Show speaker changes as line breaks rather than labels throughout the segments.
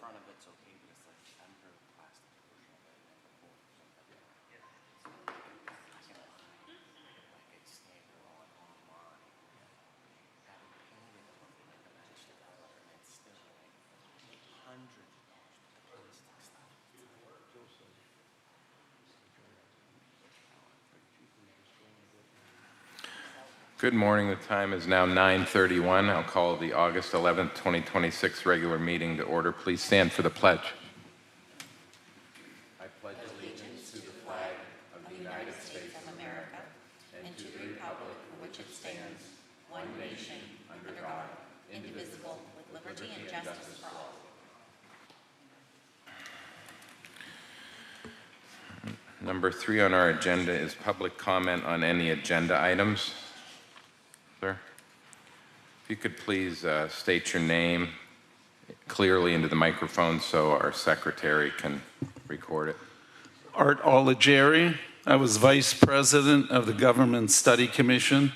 front of it's okay, but it's like under the plastic portion of it and the board or something. Like it's standalone online. Have it painted or something like a match the color, and it's still like hundreds of dollars for the plastic stuff.
Good morning. The time is now 9:31. I'll call the August 11th, 2026 regular meeting to order. Please stand for the pledge. I pledge allegiance to the flag of the United States of America and to the republic for which it stands, one nation, under God, indivisible, with liberty and justice for all. Number 3 on our agenda is public comment on any agenda items. Sir, if you could please state your name clearly into the microphone so our secretary can record it.
Art Olajeri. I was vice president of the Government Study Commission,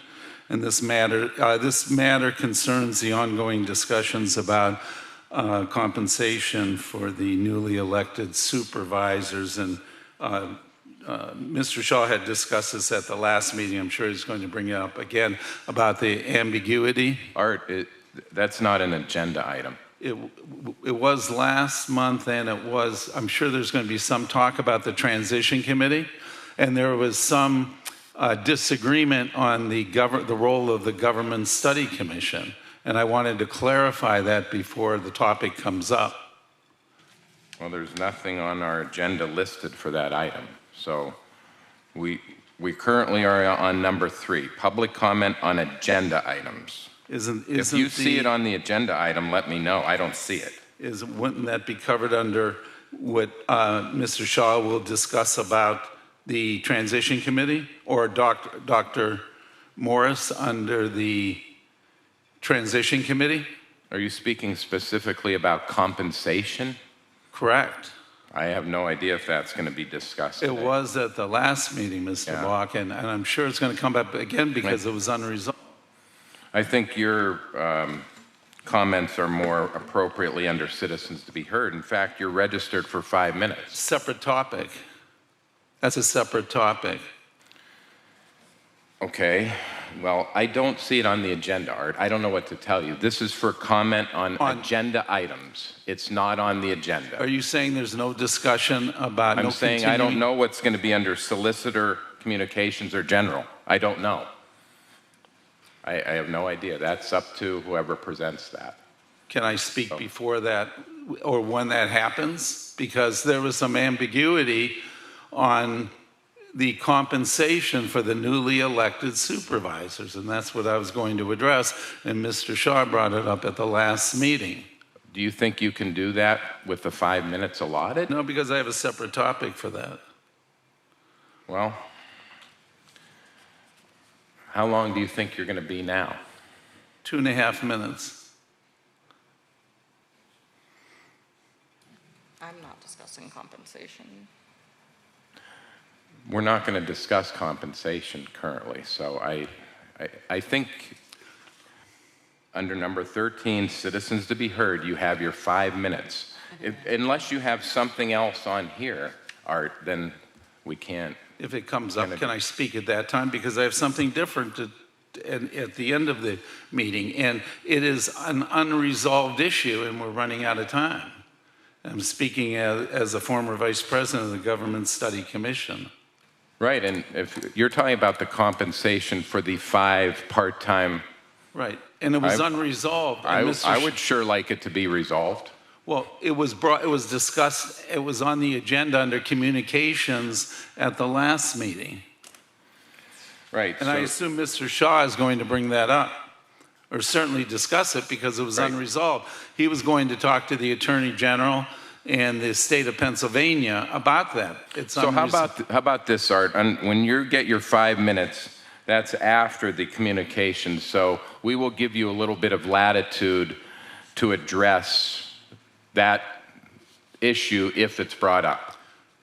and this matter concerns the ongoing discussions about compensation for the newly elected supervisors. And Mr. Shaw had discussed this at the last meeting. I'm sure he's going to bring it up again about the ambiguity.
Art, that's not an agenda item.
It was last month, and I'm sure there's going to be some talk about the transition committee, and there was some disagreement on the role of the Government Study Commission, and I wanted to clarify that before the topic comes up.
Well, there's nothing on our agenda listed for that item. So we currently are on number 3, public comment on agenda items. If you see it on the agenda item, let me know. I don't see it.
Wouldn't that be covered under what Mr. Shaw will discuss about the transition committee, or Dr. Morris under the transition committee?
Are you speaking specifically about compensation?
Correct.
I have no idea if that's going to be discussed today.
It was at the last meeting, Mr. Block, and I'm sure it's going to come up again because it was unresolved.
I think your comments are more appropriately under citizens to be heard. In fact, you're registered for 5 minutes.
Separate topic. That's a separate topic.
Okay. Well, I don't see it on the agenda, Art. I don't know what to tell you. This is for comment on agenda items. It's not on the agenda.
Are you saying there's no discussion about
I'm saying I don't know what's going to be under solicitor communications or general. I don't know. I have no idea. That's up to whoever presents that.
Can I speak before that or when that happens? Because there was some ambiguity on the compensation for the newly elected supervisors, and that's what I was going to address, and Mr. Shaw brought it up at the last meeting.
Do you think you can do that with the 5 minutes allotted?
No, because I have a separate topic for that.
Well, how long do you think you're going to be now?
2.5 minutes.
I'm not discussing compensation.
We're not going to discuss compensation currently, so I think under number 13, citizens to be heard, you have your 5 minutes. Unless you have something else on here, Art, then we can't.
If it comes up, can I speak at that time? Because I have something different at the end of the meeting, and it is an unresolved issue, and we're running out of time. I'm speaking as a former vice president of the Government Study Commission.
Right, and if you're talking about the compensation for the 5 part-time...
Right, and it was unresolved.
I would sure like it to be resolved.
Well, it was discussed, it was on the agenda under communications at the last meeting.
Right.
And I assume Mr. Shaw is going to bring that up, or certainly discuss it because it was unresolved. He was going to talk to the Attorney General and the state of Pennsylvania about that.
So how about this, Art? When you get your 5 minutes, that's after the communication. So we will give you a little bit of latitude to address that issue if it's brought up.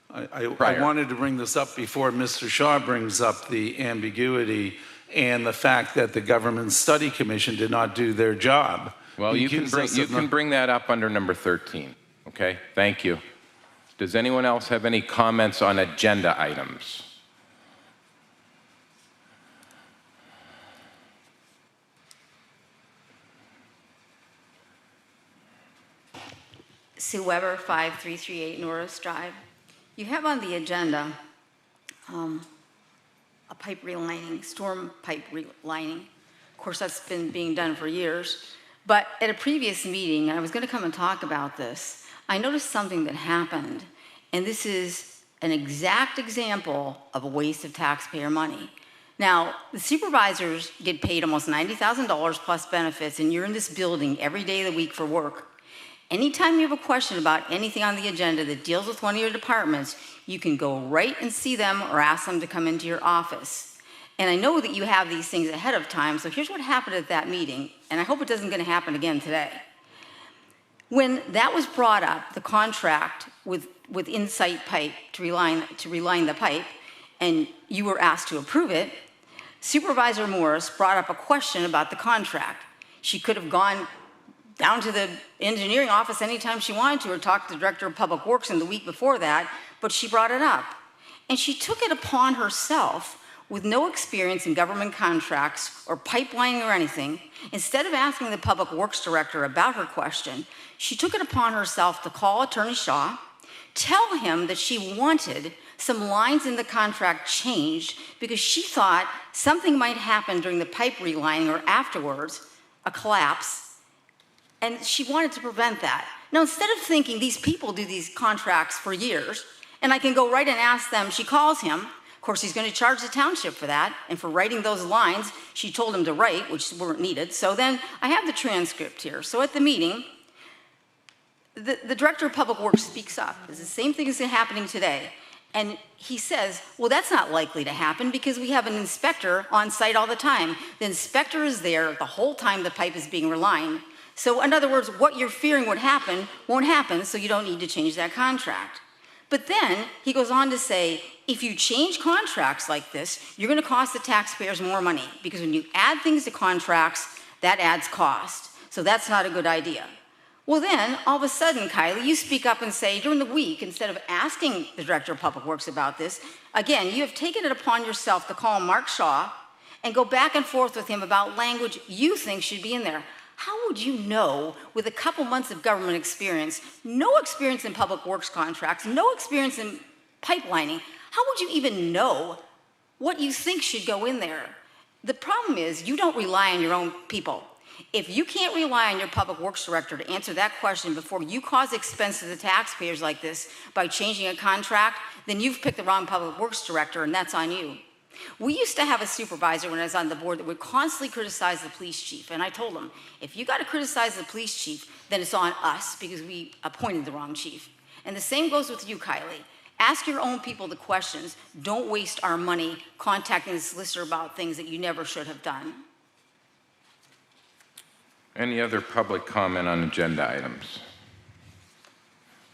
I wanted to bring this up before Mr. Shaw brings up the ambiguity and the fact that the Government Study Commission did not do their job.
Well, you can bring that up under number 13. Okay, thank you. Does anyone else have any comments on agenda items?
Sue Weber, 5338 Norris Drive. You have on the agenda a pipe relining, storm pipe relining. Of course, that's been being done for years. But at a previous meeting, I was going to come and talk about this. I noticed something that happened, and this is an exact example of a waste of taxpayer money. Now, the supervisors get paid almost $90,000 plus benefits, and you're in this building every day of the week for work. Anytime you have a question about anything on the agenda that deals with one of your departments, you can go right and see them or ask them to come into your office. And I know that you have these things ahead of time, so here's what happened at that meeting, and I hope it doesn't going to happen again today. When that was brought up, the contract with Insight Pipe to reline the pipe, and you were asked to approve it, Supervisor Morris brought up a question about the contract. She could have gone down to the engineering office anytime she wanted to or talked to the Director of Public Works in the week before that, but she brought it up. And she took it upon herself, with no experience in government contracts or pipelining or anything. Instead of asking the Public Works Director about her question, she took it upon herself to call Attorney Shaw, tell him that she wanted some lines in the contract changed because she thought something might happen during the pipe relining or afterwards, a collapse, and she wanted to prevent that. Now, instead of thinking these people do these contracts for years, and I can go right and ask them, she calls him. Of course, he's going to charge the township for that, and for writing those lines she told him to write, which weren't needed. So then I have the transcript here. So at the meeting, the Director of Public Works speaks up. It's the same thing as happening today. And he says, well, that's not likely to happen because we have an inspector on site all the time. The inspector is there the whole time the pipe is being relined. So in other words, what you're fearing would happen won't happen, so you don't need to change that contract. But then he goes on to say, if you change contracts like this, you're going to cost the taxpayers more money because when you add things to contracts, that adds cost. So that's not a good idea. Well then, all of a sudden, Kylie, you speak up and say during the week, instead of asking the Director of Public Works about this, again, you have taken it upon yourself to call Mark Shaw and go back and forth with him about language you think should be in there. How would you know, with a couple months of government experience, no experience in public works contracts, no experience in pipelining, how would you even know what you think should go in there? The problem is you don't rely on your own people. If you can't rely on your public works director to answer that question before you cause expense to the taxpayers like this by changing a contract, then you've picked the wrong public works director, and that's on you. We used to have a supervisor when I was on the board that would constantly criticize the police chief. And I told him, if you got to criticize the police chief, then it's on us because we appointed the wrong chief. And the same goes with you, Kylie. Ask your own people the questions. Don't waste our money contacting the solicitor about things that you never should have done.
Any other public comment on agenda items?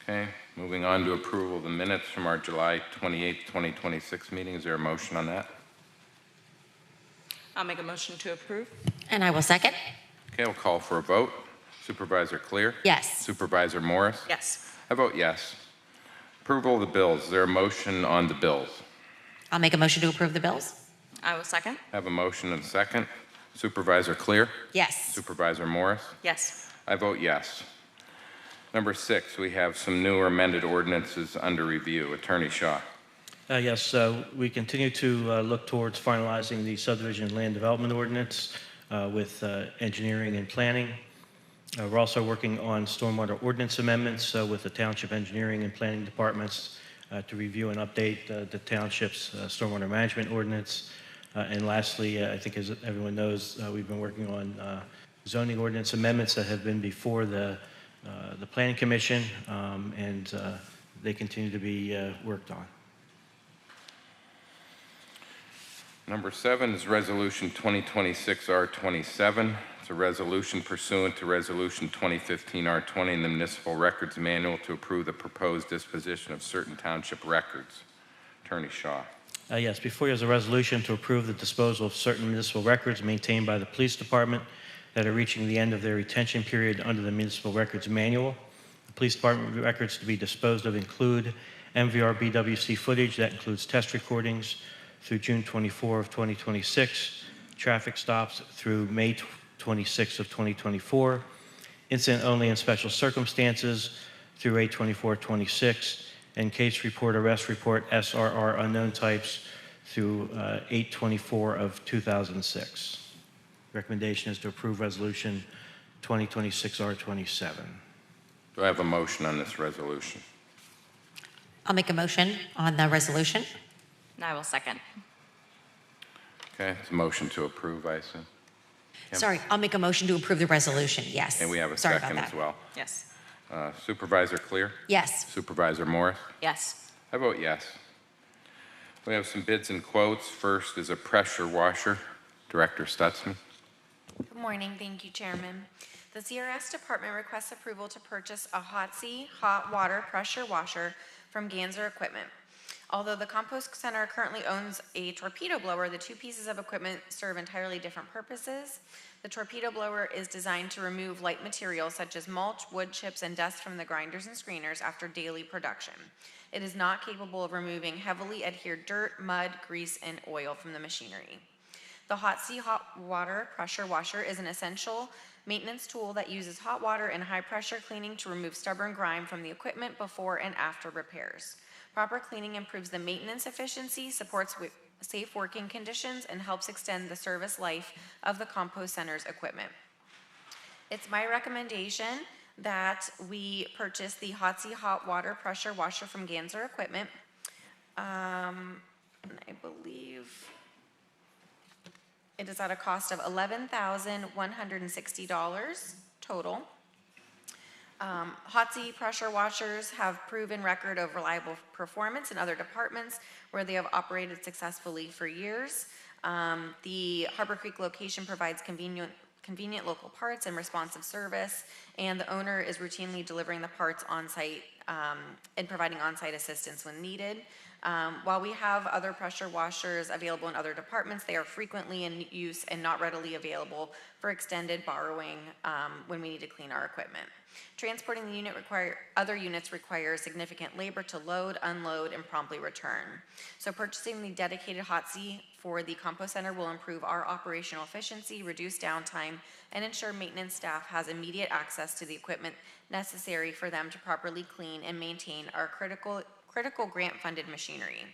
Okay, moving on to approval of the minutes from our July 28, 2026 meeting. Is there a motion on that?
I'll make a motion to approve.
And I will second.
Okay, we'll call for a vote. Supervisor Clear?
Yes.
Supervisor Morris?
Yes.
I vote yes. Approval of the bills. Is there a motion on the bills?
I'll make a motion to approve the bills.
I will second.
I have a motion and a second. Supervisor Clear?
Yes.
Supervisor Morris?
Yes.
I vote yes. Number 6, we have some new or amended ordinances under review. Attorney Shaw.
Yes, we continue to look towards finalizing the subdivision land development ordinance with engineering and planning. We're also working on stormwater ordinance amendments with the township engineering and planning departments to review and update the township's stormwater management ordinance. And lastly, I think as everyone knows, we've been working on zoning ordinance amendments that have been before the Planning Commission, and they continue to be worked on.
Number 7 is Resolution 2026-R27. It's a resolution pursuant to Resolution 2015-R20 in the Municipal Records Manual to approve the proposed disposition of certain township records. Attorney Shaw.
Yes, before you is a resolution to approve the disposal of certain municipal records maintained by the police department that are reaching the end of their retention period under the Municipal Records Manual. The Police Department records to be disposed of include MVR BWC footage that includes test recordings through June 24 of 2026, traffic stops through May 26 of 2024, incident only in special circumstances through 8/24/26, and case report, arrest report, SRR unknown types through 8/24 of 2006. Recommendation is to approve resolution 2026 R27.
Do I have a motion on this resolution?
I'll make a motion on the resolution.
And I will second.
Okay, it's a motion to approve, I assume. Kim?
Sorry, I'll make a motion to approve the resolution, yes.
And we have a
Sorry
second
about
as
that.
well.
Yes.
Supervisor Clear?
Yes.
Supervisor Morris?
Yes.
I vote yes. We have some bids and quotes. First is a pressure washer. Director Stutzman.
Good morning. Thank you, Chairman. The CRS Department requests approval to purchase a Hotsy hot water pressure washer from Ganser Equipment. Although the compost center currently owns a torpedo blower, the two pieces of equipment serve entirely different purposes. The torpedo blower is designed to remove light materials such as mulch, wood chips, and dust from the grinders and screeners after daily production. It is not capable of removing heavily adhered dirt, mud, grease, and oil from the machinery. The Hotsy hot water pressure washer is an essential maintenance tool that uses hot water and high pressure cleaning to remove stubborn grime from the equipment before and after repairs. Proper cleaning improves the maintenance efficiency, supports safe working conditions, and helps extend the service life of the compost center's equipment. It's my recommendation that we purchase the Hotsy hot water pressure washer from Ganser Equipment. And I believe it is at a cost of $11,160 total. Hotsy pressure washers have proven record of reliable performance in other departments where they have operated successfully for years. The Harbor Creek location provides convenient local parts and responsive service, and the owner is routinely delivering the parts on site and providing on-site assistance when needed. While we have other pressure washers available in other departments, they are frequently in use and not readily available for extended borrowing when we need to clean our equipment. Transporting the other units requires significant labor to load, unload, and promptly return. So purchasing the dedicated Hotsy for the compost center will improve our operational efficiency, reduce downtime, and ensure maintenance staff has immediate access to the equipment necessary for them to properly clean and maintain our critical grant-funded machinery.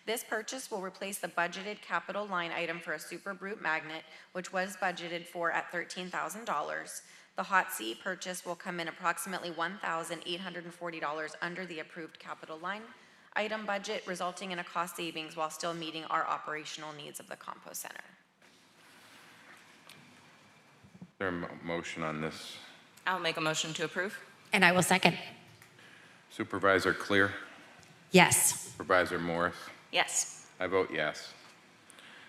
This purchase will replace the budgeted capital line item for a Super Brute magnet, which was budgeted for at $13,000. The Hotsy purchase will come in approximately $1,840 under the approved capital line item budget, resulting in a cost savings while still meeting our operational needs of the compost center.
Is there a motion on this?
I'll make a motion to approve.
And I will second.
Supervisor Clear?
Yes.
Supervisor Morris?
Yes.
I vote yes.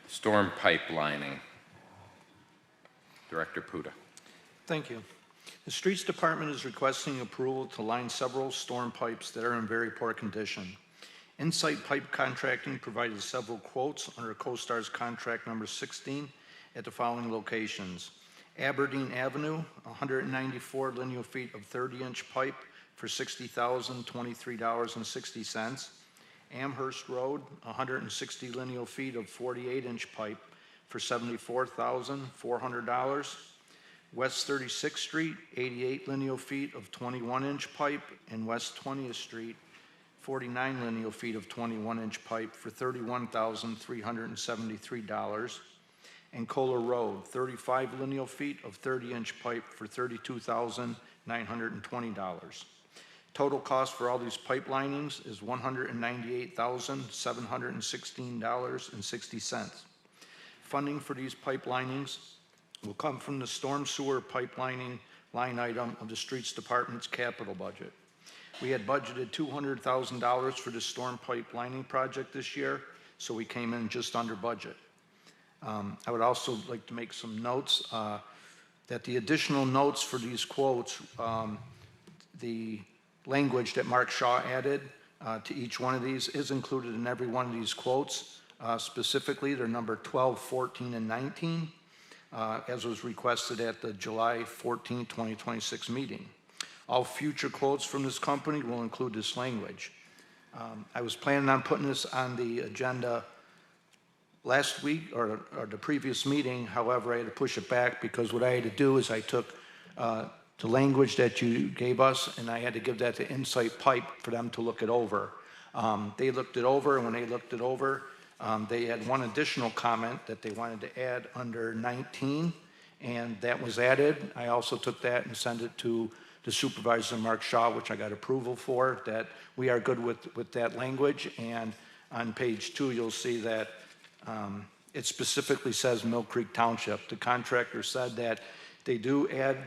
Storm pipelining. Director Puda.
Thank you. The Streets Department is requesting approval to line several storm pipes that are in very poor condition. Insight Pipe Contracting provided several quotes under CoStar's contract number 16 at the following locations: Aberdeen Avenue, 194 lineal feet of 30-inch pipe for $60,023.60. Amherst Road, 160 lineal feet of 48-inch pipe for $74,400. West 36th Street, 88 lineal feet of 21-inch pipe, and West 20th Street, 49 lineal feet of 21-inch pipe for $31,373. And Kohler Road, 35 lineal feet of 30-inch pipe for $32,920. Total cost for all these pipe linings is $198,716.60. Funding for these pipe linings will come from the storm sewer pipelining line item of the Streets Department's capital budget. We had budgeted $200,000 for the storm pipelining project this year, so we came in just under budget. I would also like to make some notes that the additional notes for these quotes, the language that Mark Shaw added to each one of these is included in every one of these quotes. Specifically, they're number 12, 14, and 19. As was requested at the July 14, 2026 meeting. All future quotes from this company will include this language. I was planning on putting this on the agenda last week or the previous meeting. However, I had to push it back because what I had to do is I took the language that you gave us and I had to give that to Insight Pipe for them to look it over. They looked it over, and when they looked it over, they had one additional comment that they wanted to add under 19, and that was added. I also took that and sent it to the supervisor, Mark Shaw, which I got approval for, that we are good with that language. And on page 2, you'll see that it specifically says Mill Creek Township. The contractor said that they do add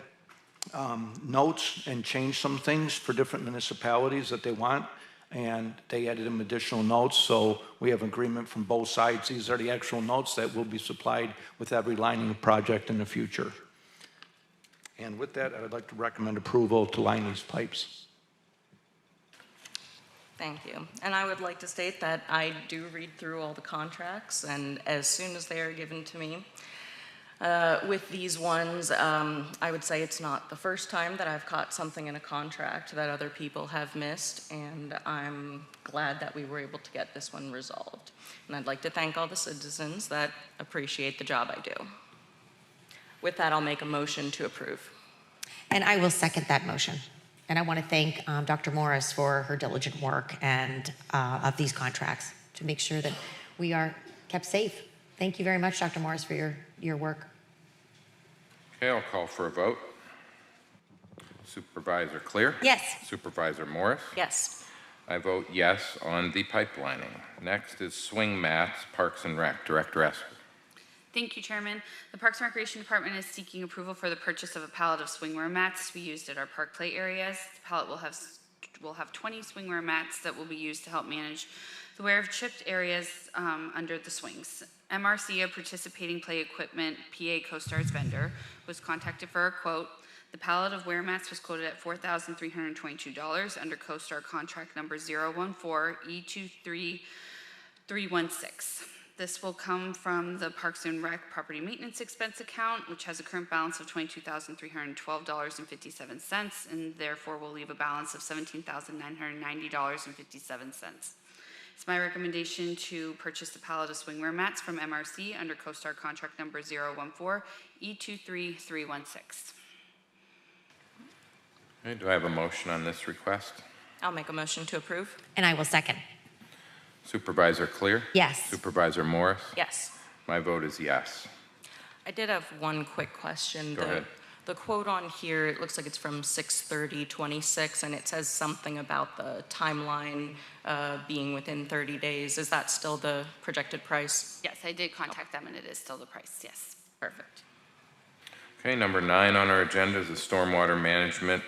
notes and change some things for different municipalities that they want, and they added them additional notes, so we have agreement from both sides. These are the actual notes that will be supplied with every lining project in the future. And with that, I would like to recommend approval to line these pipes.
Thank you. And I would like to state that I do read through all the contracts, and as soon as they are given to me, with these ones, I would say it's not the first time that I've caught something in a contract that other people have missed, and I'm glad that we were able to get this one resolved. And I'd like to thank all the citizens that appreciate the job I do. With that, I'll make a motion to approve.
And I will second that motion. And I want to thank Dr. Morris for her diligent work and of these contracts to make sure that we are kept safe. Thank you very much, Dr. Morris, for your work.
Okay, I'll call for a vote. Supervisor Clear?
Yes.
Supervisor Morris?
Yes.
I vote yes on the pipelining. Next is swing mats, Parks and Rec. Director Esper.
Thank you, Chairman. The Parks and Recreation Department is seeking approval for the purchase of a pallet of swingwear mats to be used at our park play areas. The pallet will have 20 swingwear mats that will be used to help manage the wear of chipped areas under the swings. MRC, a participating play equipment PA CoStar's vendor, was contacted for a quote. The pallet of wear mats was quoted at $4,322 under CoStar contract number 014E23316. This will come from the Parks and Rec property maintenance expense account, which has a current balance of $22,312.57, and therefore will leave a balance of $17,990.57. It's my recommendation to purchase the pallet of swingwear mats from MRC under CoStar contract number 014E23316.
Okay, do I have a motion on this request?
I'll make a motion to approve.
And I will second.
Supervisor Clear?
Yes.
Supervisor Morris?
Yes.
My vote is yes.
I did have one quick question.
Go ahead.
The quote on here, it looks like it's from 6/30/26, and it says something about the timeline being within 30 days. Is that still the projected price?
Yes, I did contact them, and it is still the price, yes.
Perfect.
Okay, number 9 on our agenda is the Stormwater Management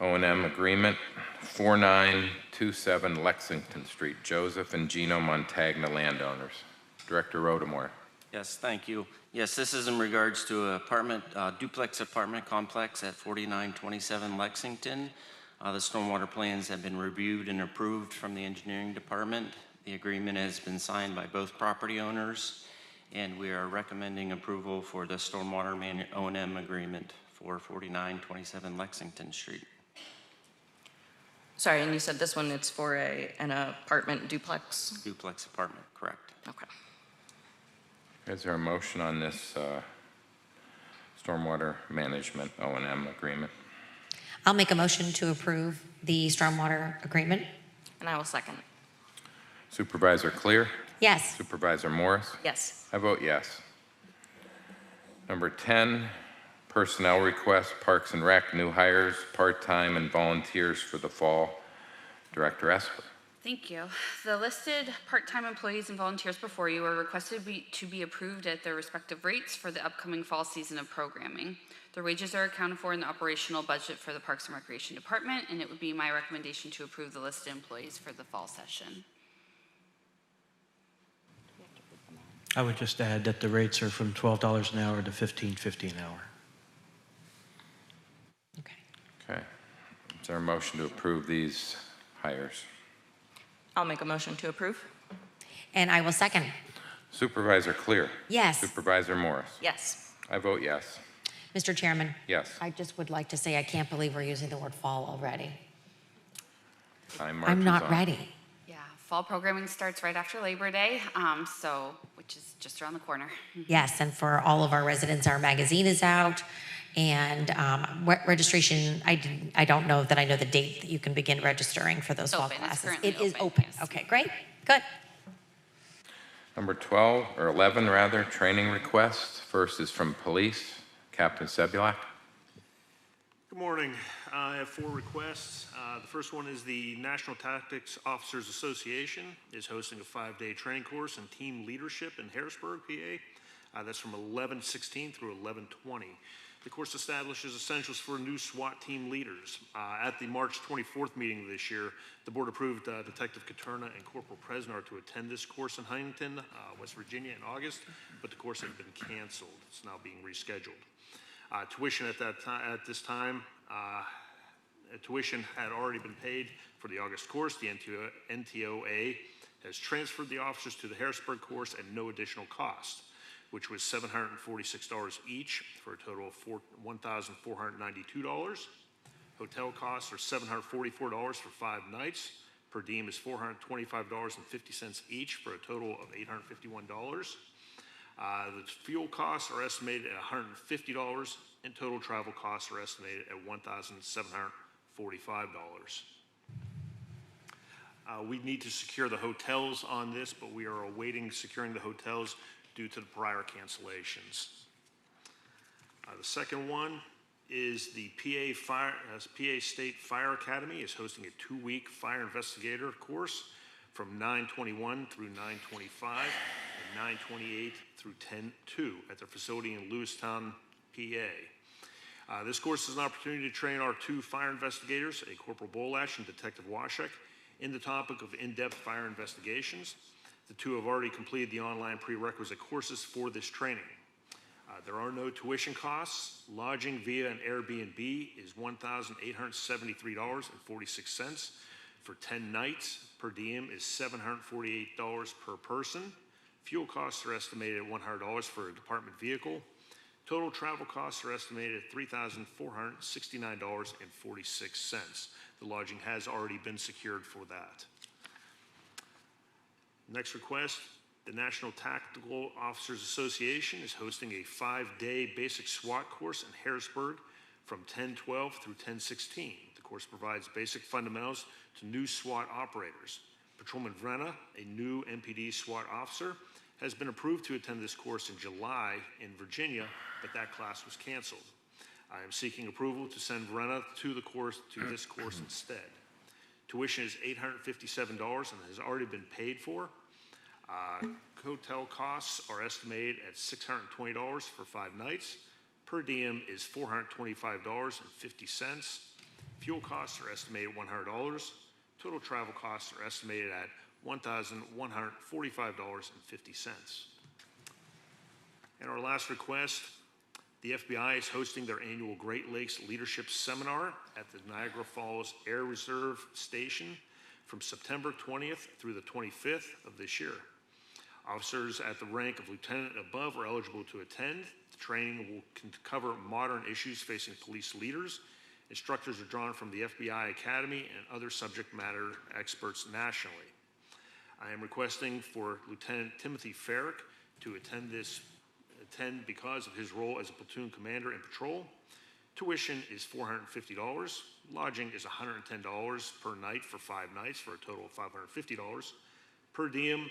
O&M Agreement, 4927 Lexington Street, Joseph and Gino Montagna landowners. Director Rodamore.
Yes, thank you. Yes, this is in regards to an duplex apartment complex at 4927 Lexington. The stormwater plans have been reviewed and approved from the engineering department. The agreement has been signed by both property owners, and we are recommending approval for the stormwater O&M agreement for 4927 Lexington Street.
Sorry, and you said this one, it's for an apartment duplex?
Duplex apartment, correct.
Okay.
Is there a motion on this Stormwater Management O&M Agreement?
I'll make a motion to approve the stormwater agreement.
And I will second.
Supervisor Clear?
Yes.
Supervisor Morris?
Yes.
I vote yes. Number 10, personnel request, Parks and Rec, new hires, part-time and volunteers for the fall. Director Esper.
Thank you. The listed part-time employees and volunteers before you are requested to be approved at their respective rates for the upcoming fall season of programming. Their wages are accounted for in the operational budget for the Parks and Recreation Department, and it would be my recommendation to approve the listed employees for the fall session.
I would just add that the rates are from $12 an hour to $15.50 an hour.
Okay.
Okay. Is there a motion to approve these hires?
I'll make a motion to approve.
And I will second.
Supervisor Clear?
Yes.
Supervisor Morris?
Yes.
I vote yes.
Mr. Chairman?
Yes.
I just would like to say I can't believe we're using the word fall already.
Time
I'm
marches
not
on.
ready.
Yeah, fall programming starts right after Labor Day, which is just around the corner.
Yes, and for all of our residents, our magazine is out, and registration, I don't know that I know the date that you can begin registering for those fall
Open. It's
classes.
currently
It is
open,
open.
yes.
Okay, great, good.
Number 12, or 11 rather, training requests. First is from police, Captain Sebulak.
Good morning. I have 4 requests. The first one is the National Tactics Officers Association is hosting a 5-day training course in team leadership in Harrisburg, PA. That's from 11/16 through 11/20. The course establishes essentials for new SWAT team leaders. At the March 24th meeting this year, the board approved Detective Katerna and Corporal Presnar to attend this course in Huntington, West Virginia in August, but the course had been canceled. It's now being rescheduled. Tuition at this time, tuition had already been paid for the August course. The NTOA has transferred the officers to the Harrisburg course at no additional cost, which was $746 each for a total of $1,492. Hotel costs are $744 for 5 nights. Per diem is $425.50 each for a total of $851. The fuel costs are estimated at $150, and total travel costs are estimated at $1,745. We need to secure the hotels on this, but we are awaiting securing the hotels due to the prior cancellations. The second one is the PA State Fire Academy is hosting a 2-week fire investigator course from 9/21 through 9/25 and 9/28 through 10/2 at their facility in Lewistown, PA. This course is an opportunity to train our 2 fire investigators, a Corporal Bolash and Detective Washek, in the topic of in-depth fire investigations. The 2 have already completed the online prerequisite courses for this training. There are no tuition costs. Lodging via an Airbnb is $1,873.46 for 10 nights. Per diem is $748 per person. Fuel costs are estimated at $100 for a department vehicle. Total travel costs are estimated at $3,469.46. The lodging has already been secured for that. Next request, the National Tactical Officers Association is hosting a 5-day basic SWAT course in Harrisburg from 10/12 through 10/16. The course provides basic fundamentals to new SWAT operators. Patrolman Vrenna, a new MPD SWAT officer, has been approved to attend this course in July in Virginia, but that class was canceled. I am seeking approval to send Vrenna to this course instead. Tuition is $857 and has already been paid for. Hotel costs are estimated at $620 for 5 nights. Per diem is $425.50. Fuel costs are estimated at $100. Total travel costs are estimated at $1,145.50. And our last request, the FBI is hosting their annual Great Lakes Leadership Seminar at the Niagara Falls Air Reserve Station from September 20th through the 25th of this year. Officers at the rank of lieutenant and above are eligible to attend. The training will cover modern issues facing police leaders. Instructors are drawn from the FBI Academy and other subject matter experts nationally. I am requesting for Lieutenant Timothy Farrick to attend because of his role as a platoon commander in patrol. Tuition is $450. Lodging is $110 per night for 5 nights for a total of $550. Per diem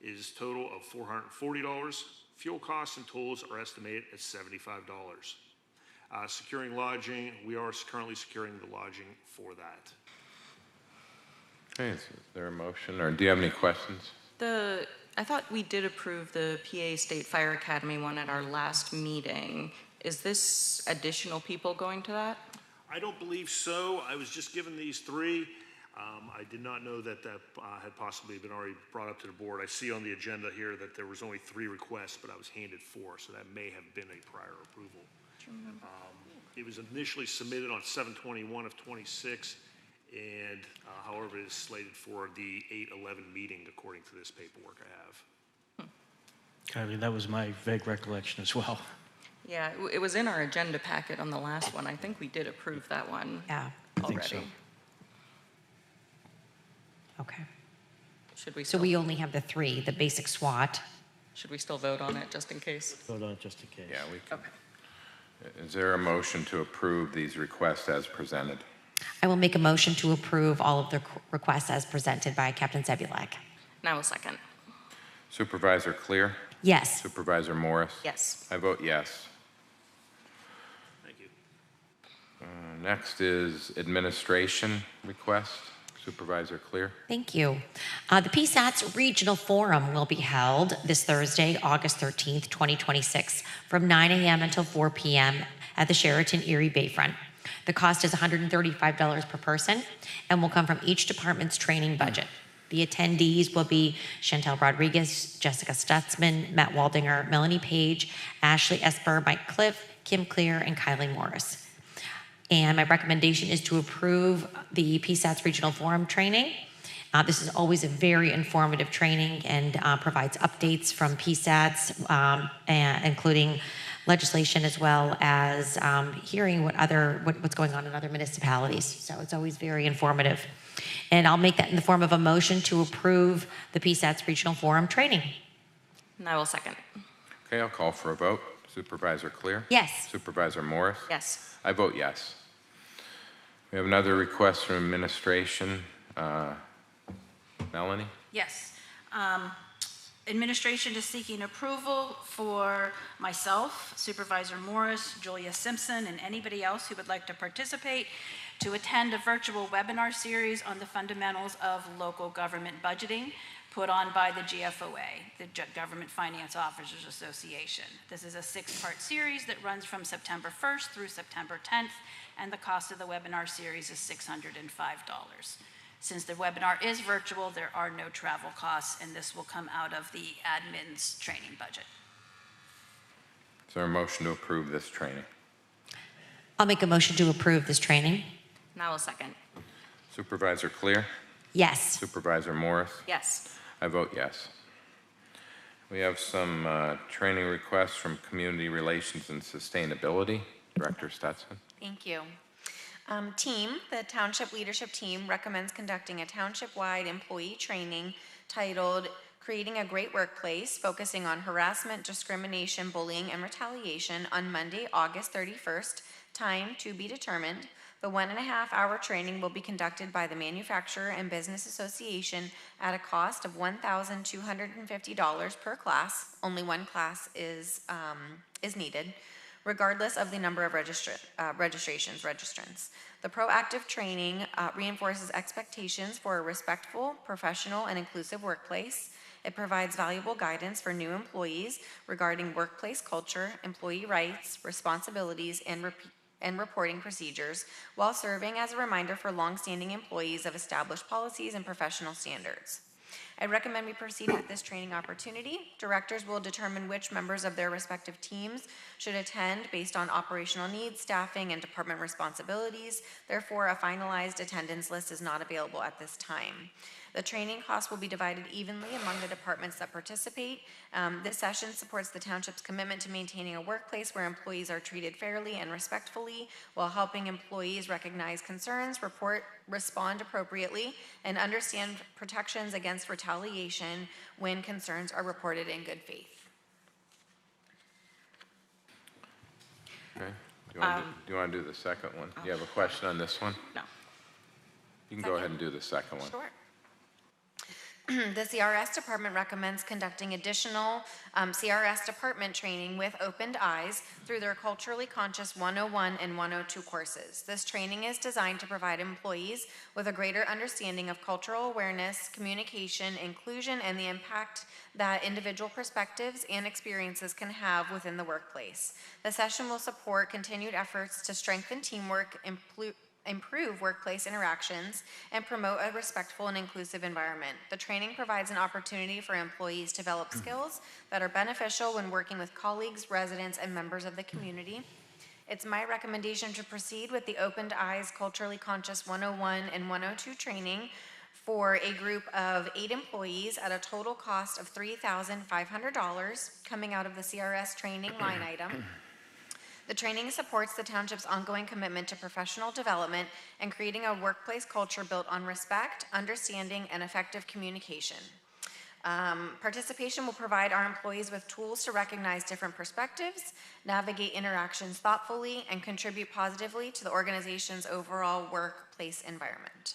is total of $440. Fuel costs and tolls are estimated at $75. Securing lodging, we are currently securing the lodging for that.
Okay, is there a motion, or do you have any questions?
I thought we did approve the PA State Fire Academy one at our last meeting. Is this additional people going to that?
I don't believe so. I was just given these 3. I did not know that had possibly been already brought up to the board. I see on the agenda here that there was only 3 requests, but I was handed 4, so that may have been a prior approval. It was initially submitted on 7/21 of 26, and however, it is slated for the 8/11 meeting according to this paperwork I have.
Kylie, that was my vague recollection as well.
Yeah, it was in our agenda packet on the last one. I think we did approve that one
Yeah,
think so.
already.
okay.
Should we
So
still,
we only have the 3, the basic SWOT.
should we still vote on it just in case?
Vote on it just in case.
Yeah, we can.
Okay.
Is there a motion to approve these requests as presented?
I will make a motion to approve all of the requests as presented by Captain Zebulak.
And I will second.
Supervisor Clear?
Yes.
Supervisor Morris?
Yes.
I vote yes.
Thank you.
Next is administration request. Supervisor Clear?
Thank you. The PSATS Regional Forum will be held this Thursday, August 13th, 2026, from 9 a.m. until 4 p.m. at the Sheraton Erie Bayfront. The cost is $135 per person and will come from each department's training budget. The attendees will be Chantel Rodriguez, Jessica Stutzman, Matt Waldinger, Melanie Page, Ashley Esper, Mike Cliff, Kim Clear, and Kylie Morris. And my recommendation is to approve the PSATS Regional Forum training. This is always a very informative training and provides updates from PSATS, including legislation as well as hearing what's going on in other municipalities. So it's always very informative. And I'll make that in the form of a motion to approve the PSATS Regional Forum training.
And I will second.
Okay, I'll call for a vote. Supervisor Clear?
Yes.
Supervisor Morris?
Yes.
I vote yes. We have another request from administration. Melanie?
Yes. Administration is seeking approval for myself, Supervisor Morris, Julia Simpson, and anybody else who would like to participate to attend a virtual webinar series on the fundamentals of local government budgeting put on by the GFOA, the Government Finance Officers Association. This is a 6-part series that runs from September 1st through September 10th, and the cost of the webinar series is $605. Since the webinar is virtual, there are no travel costs, and this will come out of the admin's training budget.
Is there a motion to approve this training?
I'll make a motion to approve this training.
And I will second.
Supervisor Clear?
Yes.
Supervisor Morris?
Yes.
I vote yes. We have some training requests from Community Relations and Sustainability. Director Stutzman.
Thank you. The Township Leadership Team recommends conducting a township-wide employee training titled Creating a Great Workplace, focusing on harassment, discrimination, bullying, and retaliation on Monday, August 31st, time to be determined. The 1.5-hour training will be conducted by the Manufacturer and Business Association at a cost of $1,250 per class. Only one class is needed, regardless of the number of registrants. The proactive training reinforces expectations for a respectful, professional, and inclusive workplace. It provides valuable guidance for new employees regarding workplace culture, employee rights, responsibilities, and reporting procedures, while serving as a reminder for longstanding employees of established policies and professional standards. I recommend we proceed with this training opportunity. Directors will determine which members of their respective teams should attend based on operational needs, staffing, and department responsibilities. Therefore, a finalized attendance list is not available at this time. The training costs will be divided evenly among the departments that participate. This session supports the township's commitment to maintaining a workplace where employees are treated fairly and respectfully, while helping employees recognize concerns, respond appropriately, and understand protections against retaliation when concerns are reported in good faith.
Okay. Do you want to do the second one? Do you have a question on this one?
No.
You can go ahead and do the second one.
Sure. The CRS department recommends conducting additional CRS department training with opened eyes through their Culturally Conscious 101 and 102 courses. This training is designed to provide employees with a greater understanding of cultural awareness, communication, inclusion, and the impact that individual perspectives and experiences can have within the workplace. The session will support continued efforts to strengthen teamwork, improve workplace interactions, and promote a respectful and inclusive environment. The training provides an opportunity for employees to develop skills that are beneficial when working with colleagues, residents, and members of the community. It's my recommendation to proceed with the Opened Eyes Culturally Conscious 101 and 102 training for a group of 8 employees at a total cost of $3,500 coming out of the CRS training line item. The training supports the township's ongoing commitment to professional development and creating a workplace culture built on respect, understanding, and effective communication. Participation will provide our employees with tools to recognize different perspectives, navigate interactions thoughtfully, and contribute positively to the organization's overall workplace environment.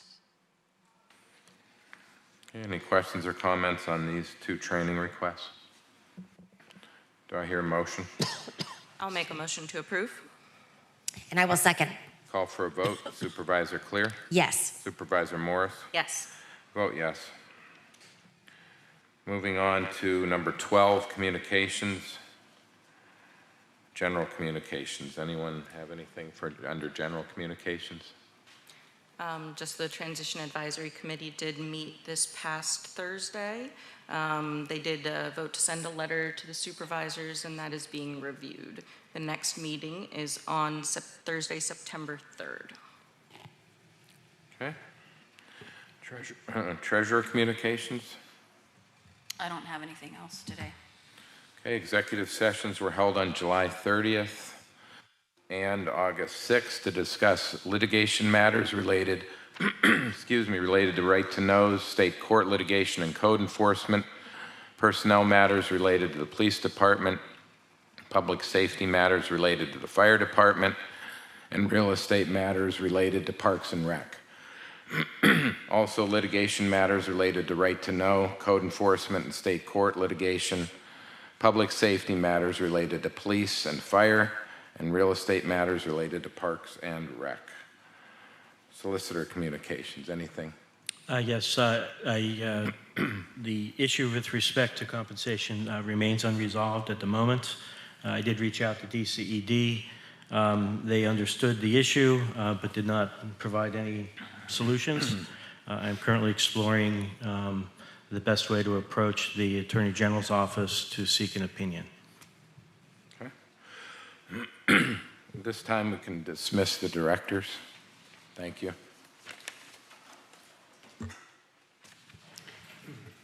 Any questions or comments on these two training requests? Do I hear a motion?
I'll make a motion to approve.
And I will second.
Call for a vote. Supervisor Clear?
Yes.
Supervisor Morris?
Yes.
Vote yes. Moving on to number 12, communications. General communications. Anyone have anything for under general communications?
Just the Transition Advisory Committee did meet this past Thursday. They did vote to send a letter to the supervisors, and that is being reviewed. The next meeting is on Thursday, September 3rd.
Okay. Treasurer communications.
I don't have anything else today.
Okay, executive sessions were held on July 30th and August 6th to discuss litigation matters related, related to right to knows, state court litigation and code enforcement, personnel matters related to the police department, public safety matters related to the fire department, and real estate matters related to Parks and Rec. Also, litigation matters related to right to know, code enforcement and state court litigation, public safety matters related to police and fire, and real estate matters related to Parks and Rec. Solicitor communications, anything?
Yes, the issue with respect to compensation remains unresolved at the moment. I did reach out to DCED. They understood the issue, but did not provide any solutions. I'm currently exploring the best way to approach the Attorney General's office to seek an opinion.
Okay. This time we can dismiss the directors. Thank you.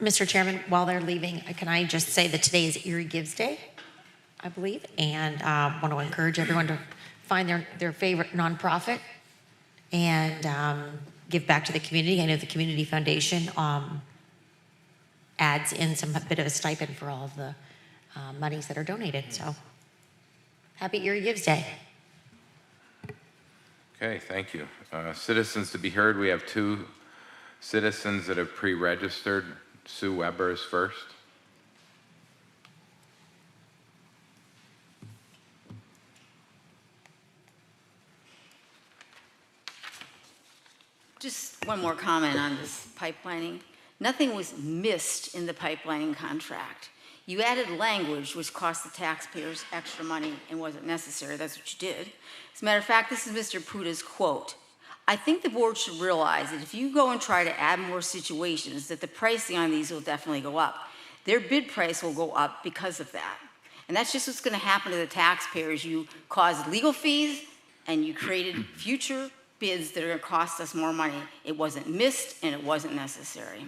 Mr. Chairman, while they're leaving, can I just say that today is Erie Gives Day, I believe, and want to encourage everyone to find their favorite nonprofit and give back to the community. I know the Community Foundation adds in some bit of a stipend for all of the monies that are donated. So happy Erie Gives Day.
Okay, thank you. Citizens to be heard. We have two citizens that have pre-registered. Sue Weber is first.
Just one more comment on this pipelining. Nothing was missed in the pipelining contract. You added language which cost the taxpayers extra money and wasn't necessary. That's what you did. As a matter of fact, this is Mr. Puta's quote. I think the board should realize that if you go and try to add more situations, that the pricing on these will definitely go up. Their bid price will go up because of that. And that's just what's going to happen to the taxpayers. You caused legal fees and you created future bids that are going to cost us more money. It wasn't missed and it wasn't necessary.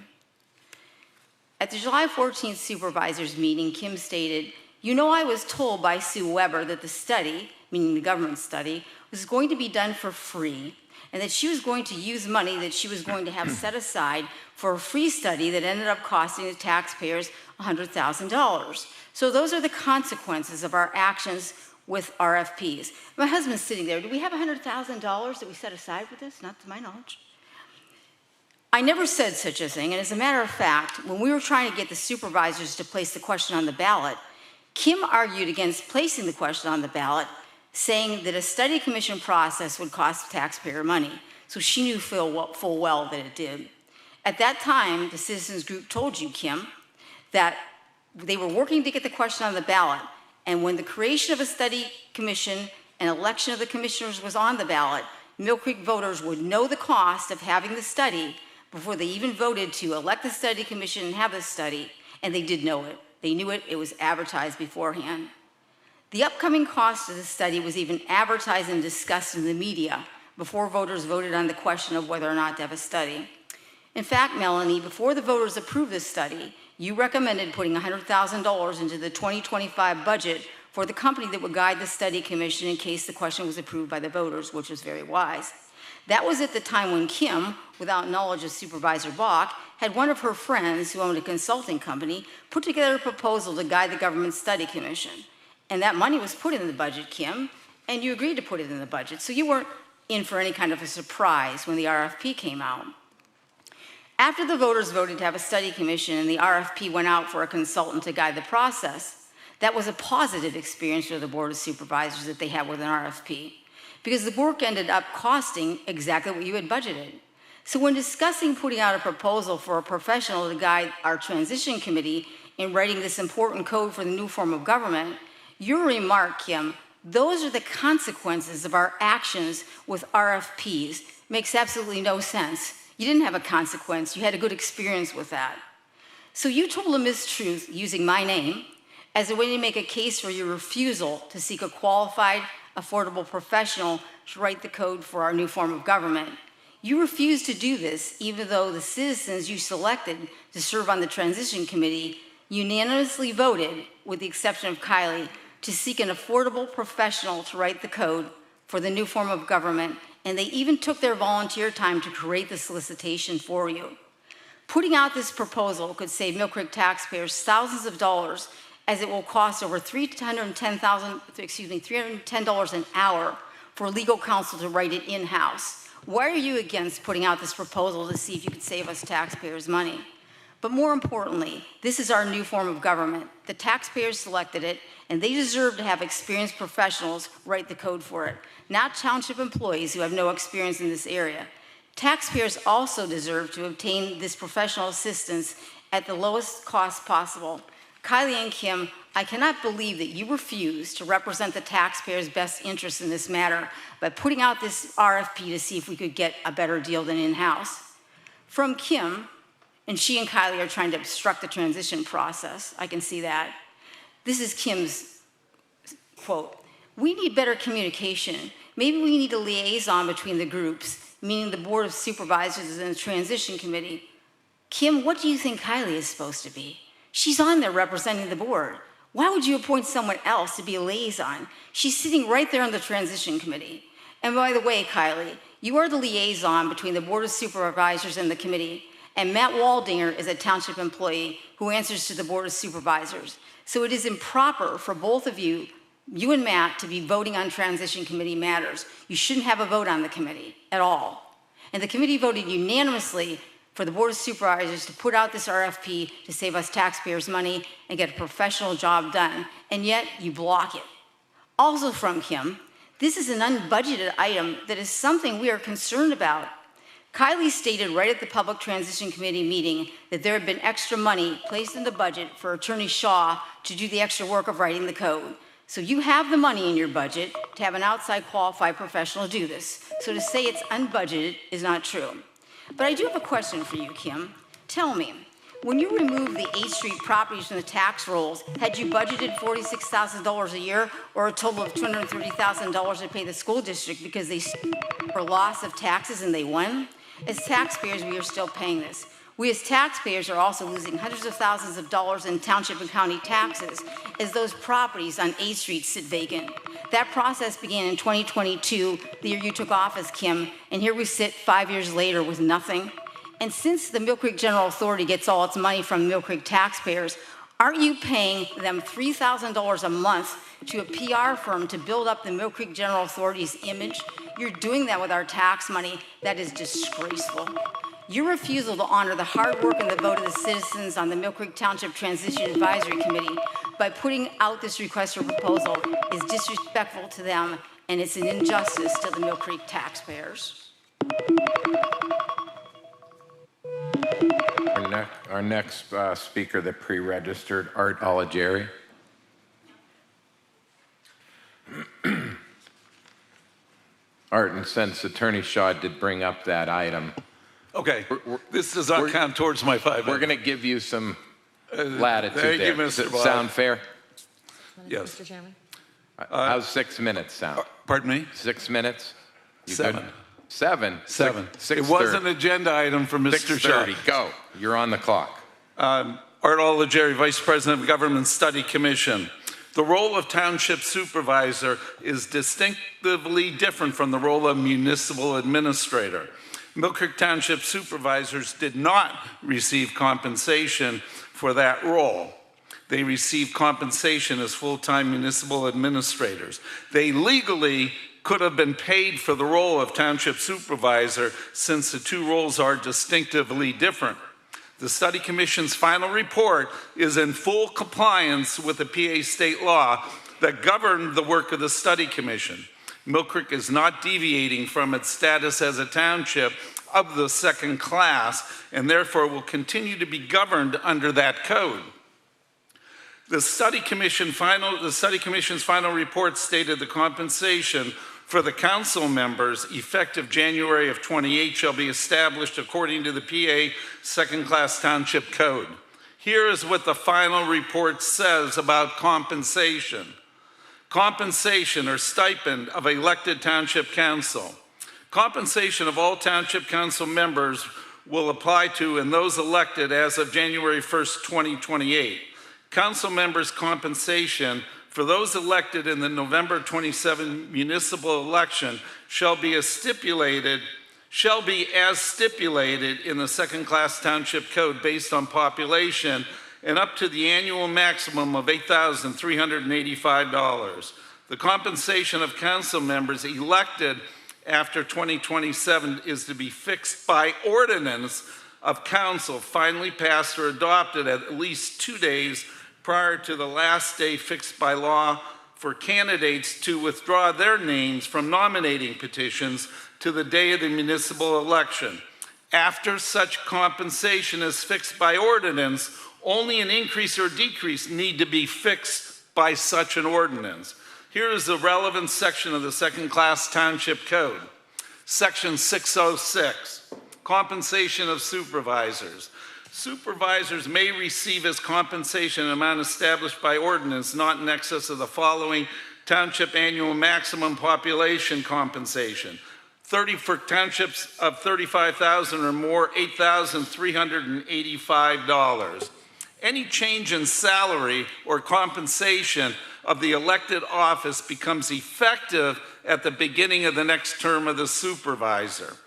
At the July 14th supervisors meeting, Kim stated, "You know, I was told by Sue Weber that the study, meaning the government study, was going to be done for free and that she was going to use money that she was going to have set aside for a free study that ended up costing the taxpayers $100,000. So those are the consequences of our actions with RFPs." My husband's sitting there. Do we have $100,000 that we set aside for this? Not to my knowledge. I never said such a thing, and as a matter of fact, when we were trying to get the supervisors to place the question on the ballot, Kim argued against placing the question on the ballot, saying that a study commission process would cost the taxpayer money. So she knew full well that it did. At that time, the citizens group told you, Kim, that they were working to get the question on the ballot, and when the creation of a study commission and election of the commissioners was on the ballot, Mill Creek voters would know the cost of having the study before they even voted to elect the study commission and have the study, and they did know it. They knew it. It was advertised beforehand. The upcoming cost of the study was even advertised and discussed in the media before voters voted on the question of whether or not to have a study. In fact, Melanie, before the voters approved this study, you recommended putting $100,000 into the 2025 budget for the company that would guide the study commission in case the question was approved by the voters, which was very wise. That was at the time when Kim, without knowledge of Supervisor Bach, had one of her friends who owned a consulting company put together a proposal to guide the government study commission. And that money was put in the budget, Kim, and you agreed to put it in the budget. So you weren't in for any kind of a surprise when the RFP came out. After the voters voted to have a study commission and the RFP went out for a consultant to guide the process, that was a positive experience for the Board of Supervisors that they had with an RFP, because the work ended up costing exactly what you had budgeted. So when discussing putting out a proposal for a professional to guide our transition committee in writing this important code for the new form of government, your remark, Kim, those are the consequences of our actions with RFPs, makes absolutely no sense. You didn't have a consequence. You had a good experience with that. So you told a mistruth using my name as a way to make a case for your refusal to seek a qualified, affordable professional to write the code for our new form of government. You refused to do this, even though the citizens you selected to serve on the transition committee unanimously voted, with the exception of Kylie, to seek an affordable professional to write the code for the new form of government, and they even took their volunteer time to create the solicitation for you. Putting out this proposal could save Mill Creek taxpayers thousands of dollars, as it will cost over $310 an hour for legal counsel to write it in-house. Why are you against putting out this proposal to see if you could save us taxpayers money? But more importantly, this is our new form of government. The taxpayers selected it, and they deserve to have experienced professionals write the code for it, not township employees who have no experience in this area. Taxpayers also deserve to obtain this professional assistance at the lowest cost possible. Kylie and Kim, I cannot believe that you refuse to represent the taxpayers' best interests in this matter by putting out this RFP to see if we could get a better deal than in-house. From Kim, and she and Kylie are trying to obstruct the transition process. I can see that. This is Kim's quote. We need better communication. Maybe we need a liaison between the groups, meaning the Board of Supervisors and the Transition Committee. Kim, what do you think Kylie is supposed to be? She's on there representing the board. Why would you appoint someone else to be a liaison? She's sitting right there on the Transition Committee. And by the way, Kylie, you are the liaison between the Board of Supervisors and the committee. And Matt Waldinger is a township employee who answers to the Board of Supervisors. So it is improper for both of you and Matt, to be voting on transition committee matters. You shouldn't have a vote on the committee at all. And the committee voted unanimously for the Board of Supervisors to put out this RFP to save us taxpayers money and get a professional job done. And yet you block it. Also from Kim, this is an unbudgeted item that is something we are concerned about. Kylie stated right at the Public Transition Committee meeting that there had been extra money placed in the budget for Attorney Shaw to do the extra work of writing the code. So you have the money in your budget to have an outside qualified professional do this. So to say it's unbudgeted is not true. But I do have a question for you, Kim. Tell me, when you removed the 8th Street properties from the tax rolls, had you budgeted $46,000 a year or a total of $230,000 to pay the school district because they for loss of taxes and they won? As taxpayers, we are still paying this. We as taxpayers are also losing hundreds of thousands of dollars in township and county taxes as those properties on 8th Street sit vacant. That process began in 2022, the year you took office, Kim, and here we sit 5 years later with nothing. And since the Mill Creek General Authority gets all its money from Mill Creek taxpayers, aren't you paying them $3,000 a month to a PR firm to build up the Mill Creek General Authority's image? You're doing that with our tax money. That is disgraceful. Your refusal to honor the hard work and the vote of the citizens on the Mill Creek Township Transition Advisory Committee by putting out this request for proposal is disrespectful to them, and it's an injustice to the Mill Creek taxpayers.
Our next speaker that pre-registered, Art Allegeri. Art, and since Attorney Shaw did bring up that item,
okay, this does not count towards my 5 minutes.
We're going to give you some latitude
thank
there.
you, Mr.
Does it
Bott.
sound fair?
Yes.
Mr. Chairman?
How's 6 minutes sound?
Pardon me?
6 minutes? You
7.
good? 7?
7.
6:30.
It was an agenda item from Mr. Shaw.
6:30, go. You're on the clock.
Art Allegeri, Vice President of Government Study Commission. The role of township supervisor is distinctively different from the role of municipal administrator. Mill Creek Township supervisors did not receive compensation for that role. They received compensation as full-time municipal administrators. They legally could have been paid for the role of township supervisor since the two roles are distinctively different. The Study Commission's final report is in full compliance with the PA state law that governed the work of the Study Commission. Mill Creek is not deviating from its status as a township of the second class and therefore will continue to be governed under that code. The Study Commission's final report stated the compensation for the council members effective January of 28 shall be established according to the PA Second Class Township Code. Here is what the final report says about compensation. Compensation or stipend of elected township council. Compensation of all township council members will apply to and those elected as of January 1st, 2028. Council members' compensation for those elected in the November 27 municipal election shall be as stipulated in the second class township code based on population and up to the annual maximum of $8,385. The compensation of council members elected after 2027 is to be fixed by ordinance of council finally passed or adopted at least 2 days prior to the last day fixed by law for candidates to withdraw their names from nominating petitions to the day of the municipal election. After such compensation is fixed by ordinance, only an increase or decrease need to be fixed by such an ordinance. Here is the relevant section of the second class township code. Section 606, compensation of supervisors. Supervisors may receive as compensation an amount established by ordinance not in excess of the following township annual maximum population compensation. 30 for townships of 35,000 or more, $8,385. Any change in salary or compensation of the elected office becomes effective at the beginning of the next term of the supervisor.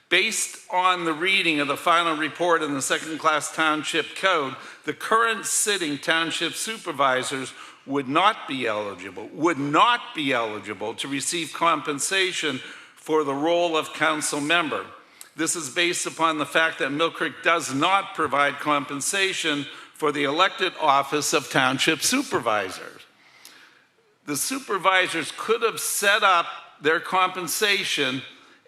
Based on the reading of the final report in the second class township code, the current sitting township supervisors would not be eligible to receive compensation for the role of council member. This is based upon the fact that Mill Creek does not provide compensation for the elected office of township supervisors. The supervisors could have set up their compensation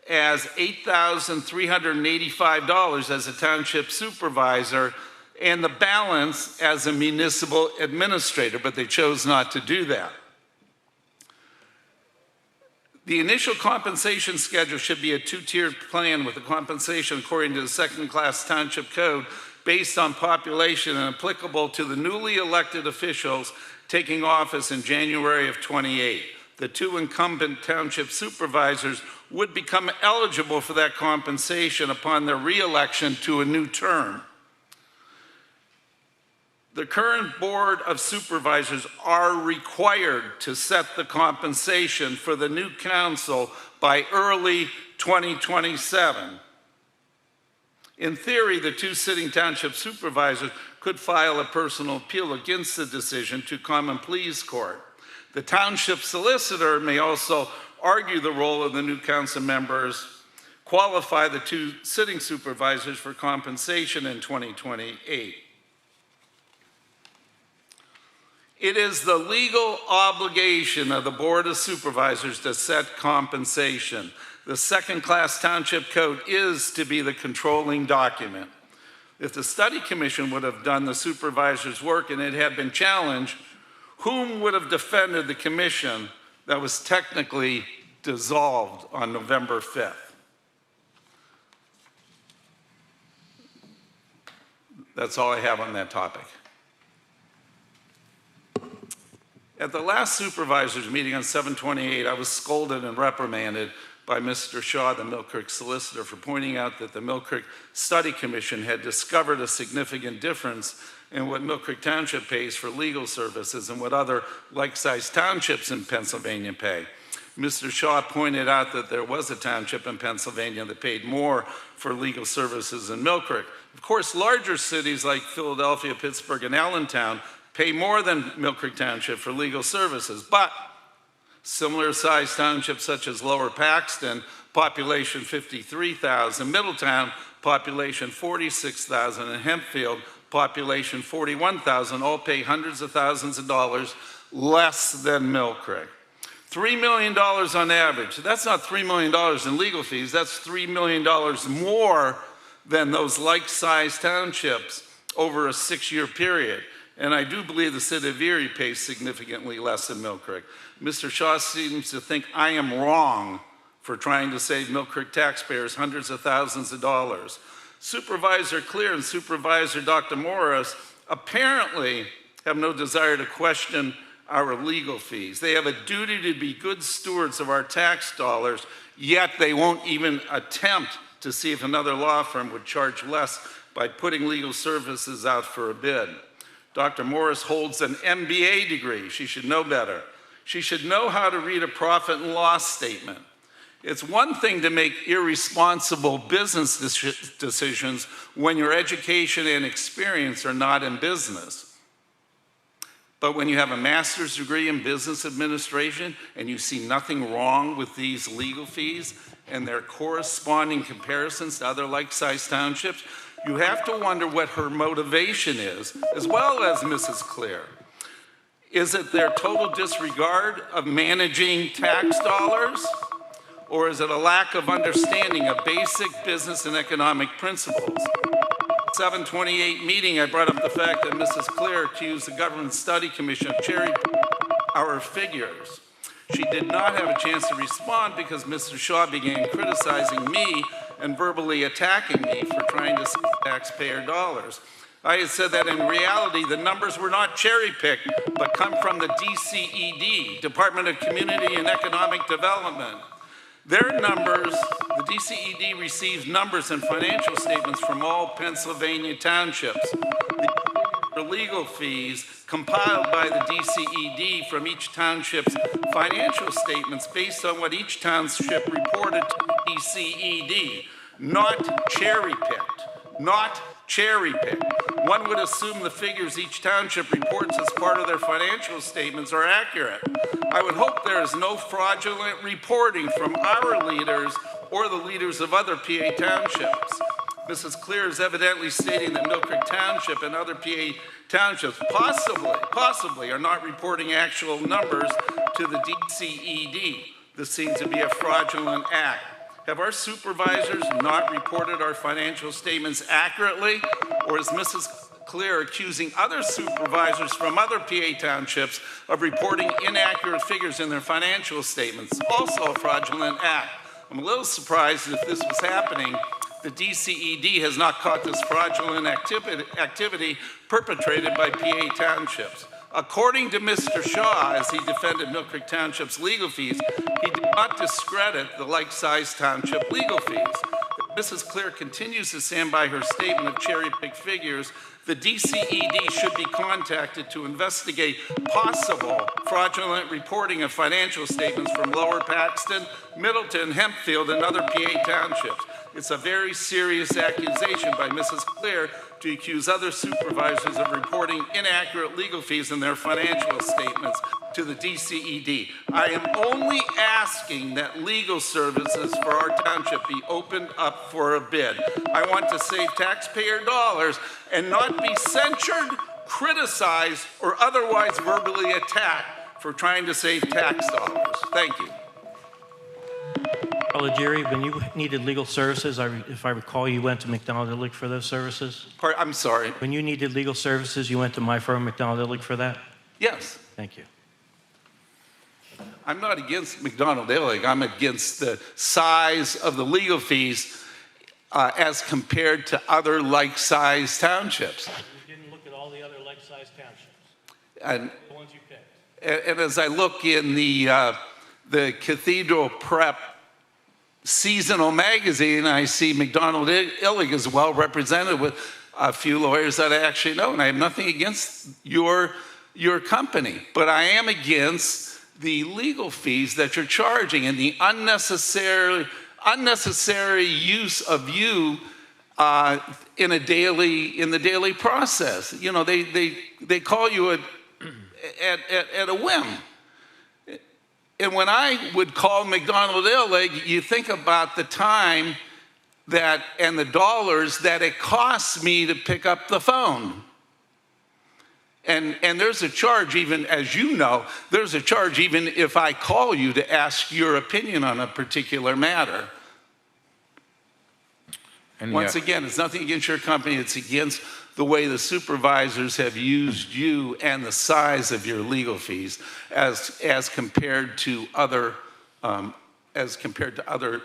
as $8,385 as a township supervisor and the balance as a municipal administrator, but they chose not to do that. The initial compensation schedule should be a two-tiered plan with the compensation according to the second class township code based on population and applicable to the newly elected officials taking office in January of 28. The two incumbent township supervisors would become eligible for that compensation upon their re-election to a new term. The current Board of Supervisors are required to set the compensation for the new council by early 2027. In theory, the two sitting township supervisors could file a personal appeal against the decision to Common Pleas Court. The township solicitor may also argue the role of the new council members, qualify the two sitting supervisors for compensation in 2028. It is the legal obligation of the Board of Supervisors to set compensation. The second class township code is to be the controlling document. If the study commission would have done the supervisor's work and it had been challenged, whom would have defended the commission that was technically dissolved on November 5th? That's all I have on that topic. At the last supervisors meeting on 7/28, I was scolded and reprimanded by Mr. Shaw, the Mill Creek solicitor, for pointing out that the Mill Creek Study Commission had discovered a significant difference in what Mill Creek Township pays for legal services and what other like-sized townships in Pennsylvania pay. Mr. Shaw pointed out that there was a township in Pennsylvania that paid more for legal services than Mill Creek. Of course, larger cities like Philadelphia, Pittsburgh, and Allentown pay more than Mill Creek Township for legal services, but similar-sized townships such as Lower Paxton, population 53,000, Middletown, population 46,000, and Hempfield, population 41,000, all pay hundreds of thousands of dollars less than Mill Creek. $3 million on average. That's not $3 million in legal fees, that's $3 million more than those like-sized townships over a 6-year period. And I do believe the city of Erie pays significantly less than Mill Creek. Mr. Shaw seems to think I am wrong for trying to save Mill Creek taxpayers hundreds of thousands of dollars. Supervisor Clear and Supervisor Dr. Morris apparently have no desire to question our legal fees. They have a duty to be good stewards of our tax dollars, yet they won't even attempt to see if another law firm would charge less by putting legal services out for a bid. Dr. Morris holds an MBA degree. She should know better. She should know how to read a profit and loss statement. It's one thing to make irresponsible business decisions when your education and experience are not in business. But when you have a master's degree in business administration and you see nothing wrong with these legal fees and their corresponding comparisons to other like-sized townships, you have to wonder what her motivation is, as well as Mrs. Clear. Is it their total disregard of managing tax dollars? Or is it a lack of understanding of basic business and economic principles? 728 meeting, I brought up the fact that Mrs. Clear accused the Government Study Commission of cherry-picking our figures. She did not have a chance to respond because Mr. Shaw began criticizing me and verbally attacking me for trying to save taxpayer dollars. I had said that in reality, the numbers were not cherry-picked, but come from the DCED, Department of Community and Economic Development. Their numbers, the DCED receives numbers and financial statements from all Pennsylvania townships. The legal fees compiled by the DCED from each township's financial statements based on what each township reported to the DCED, not cherry-picked, not cherry-picked. One would assume the figures each township reports as part of their financial statements are accurate. I would hope there is no fraudulent reporting from our leaders or the leaders of other PA townships. Mrs. Clear is evidently stating that Mill Creek Township and other PA townships possibly are not reporting actual numbers to the DCED. This seems to be a fraudulent act. Have our supervisors not reported our financial statements accurately, or is Mrs. Clear accusing other supervisors from other PA townships of reporting inaccurate figures in their financial statements? Also a fraudulent act. I'm a little surprised if this was happening. The DCED has not caught this fraudulent activity perpetrated by PA townships. According to Mr. Shaw, as he defended Mill Creek Township's legal fees, he did not discredit the like-sized township legal fees. If Mrs. Clear continues to stand by her statement of cherry-picked figures, the DCED should be contacted to investigate possible fraudulent reporting of financial statements from Lower Paxton, Middleton, Hempfield, and other PA townships. It's a very serious accusation by Mrs. Clear to accuse other supervisors of reporting inaccurate legal fees in their financial statements to the DCED. I am only asking that legal services for our township be opened up for a bid. I want to save taxpayer dollars and not be censured, criticized, or otherwise verbally attacked for trying to save tax dollars. Thank you.
Jerry, when you needed legal services, if I recall, you went to McDonald Illick for those services?
I'm sorry?
When you needed legal services, you went to my firm, McDonald Illick, for that?
Yes.
Thank you.
I'm not against McDonald Illick. I'm against the size of the legal fees as compared to other like-sized townships.
You didn't look at all the other like-sized townships?
And,
the ones you picked?
And as I look in the Cathedral Prep seasonal magazine, I see McDonald Illig is well represented with a few lawyers that I actually know, and I have nothing against your company, but I am against the legal fees that you're charging and the unnecessary use of you in the daily process. You know, they call you at a whim. And when I would call McDonald Illig, you think about the time and the dollars that it costs me to pick up the phone. And there's a charge, even as you know, there's a charge even if I call you to ask your opinion on a particular matter.
And
Once again, it's nothing against your company, it's against the way the supervisors have used you and the size of your legal fees as compared to other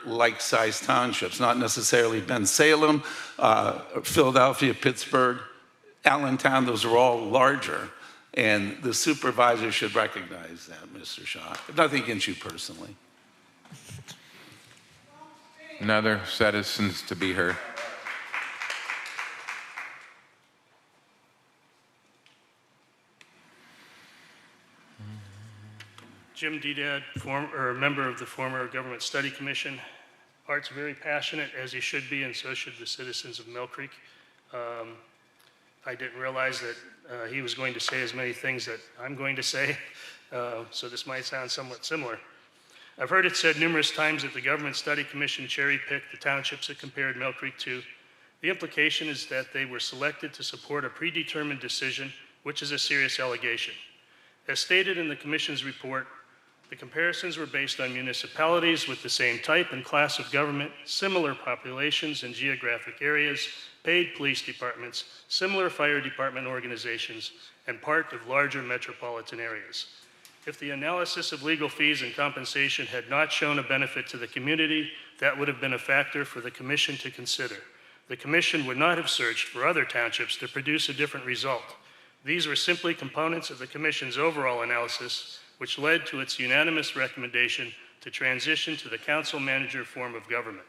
like-sized townships, not necessarily Bensalem, Philadelphia, Pittsburgh, Allentown, those are all larger. And the supervisor should recognize that, Mr. Shaw. Nothing against you personally.
Another citizens to be heard.
Jim Dedad, member of the former Government Study Commission. Art's very passionate, as he should be, and so should the citizens of Mill Creek. I didn't realize that he was going to say as many things that I'm going to say, so this might sound somewhat similar. I've heard it said numerous times that the Government Study Commission cherry-picked the townships it compared Mill Creek to. The implication is that they were selected to support a predetermined decision, which is a serious allegation. As stated in the Commission's report, the comparisons were based on municipalities with the same type and class of government, similar populations and geographic areas, paid police departments, similar fire department organizations, and part of larger metropolitan areas. If the analysis of legal fees and compensation had not shown a benefit to the community, that would have been a factor for the Commission to consider. The Commission would not have searched for other townships to produce a different result. These were simply components of the Commission's overall analysis, which led to its unanimous recommendation to transition to the council manager form of government.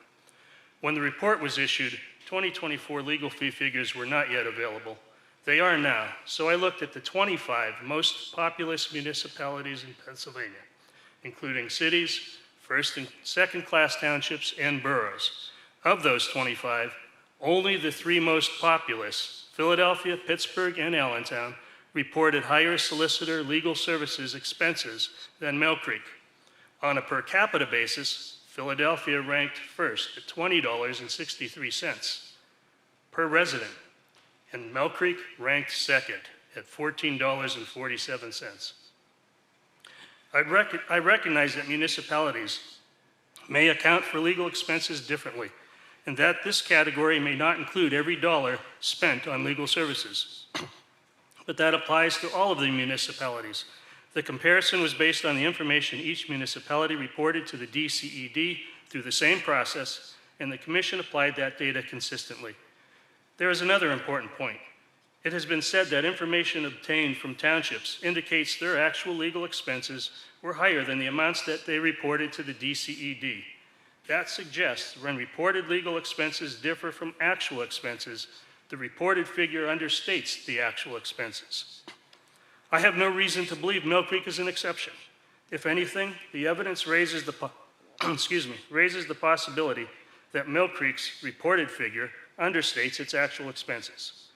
When the report was issued, 2024 legal fee figures were not yet available. They are now, so I looked at the 25 most populous municipalities in Pennsylvania, including cities, first and second class townships, and boroughs. Of those 25, only the 3 most populous, Philadelphia, Pittsburgh, and Allentown, reported higher solicitor legal services expenses than Mill Creek. On a per capita basis, Philadelphia ranked first at $20.63 per resident, and Mill Creek ranked second at $14.47. I recognize that municipalities may account for legal expenses differently, and that this category may not include every dollar spent on legal services. But that applies to all of the municipalities. The comparison was based on the information each municipality reported to the DCED through the same process, and the Commission applied that data consistently. There is another important point. It has been said that information obtained from townships indicates their actual legal expenses were higher than the amounts that they reported to the DCED. That suggests when reported legal expenses differ from actual expenses, the reported figure understates the actual expenses. I have no reason to believe Mill Creek is an exception. If anything, the evidence raises the possibility that Mill Creek's reported figure understates its actual expenses.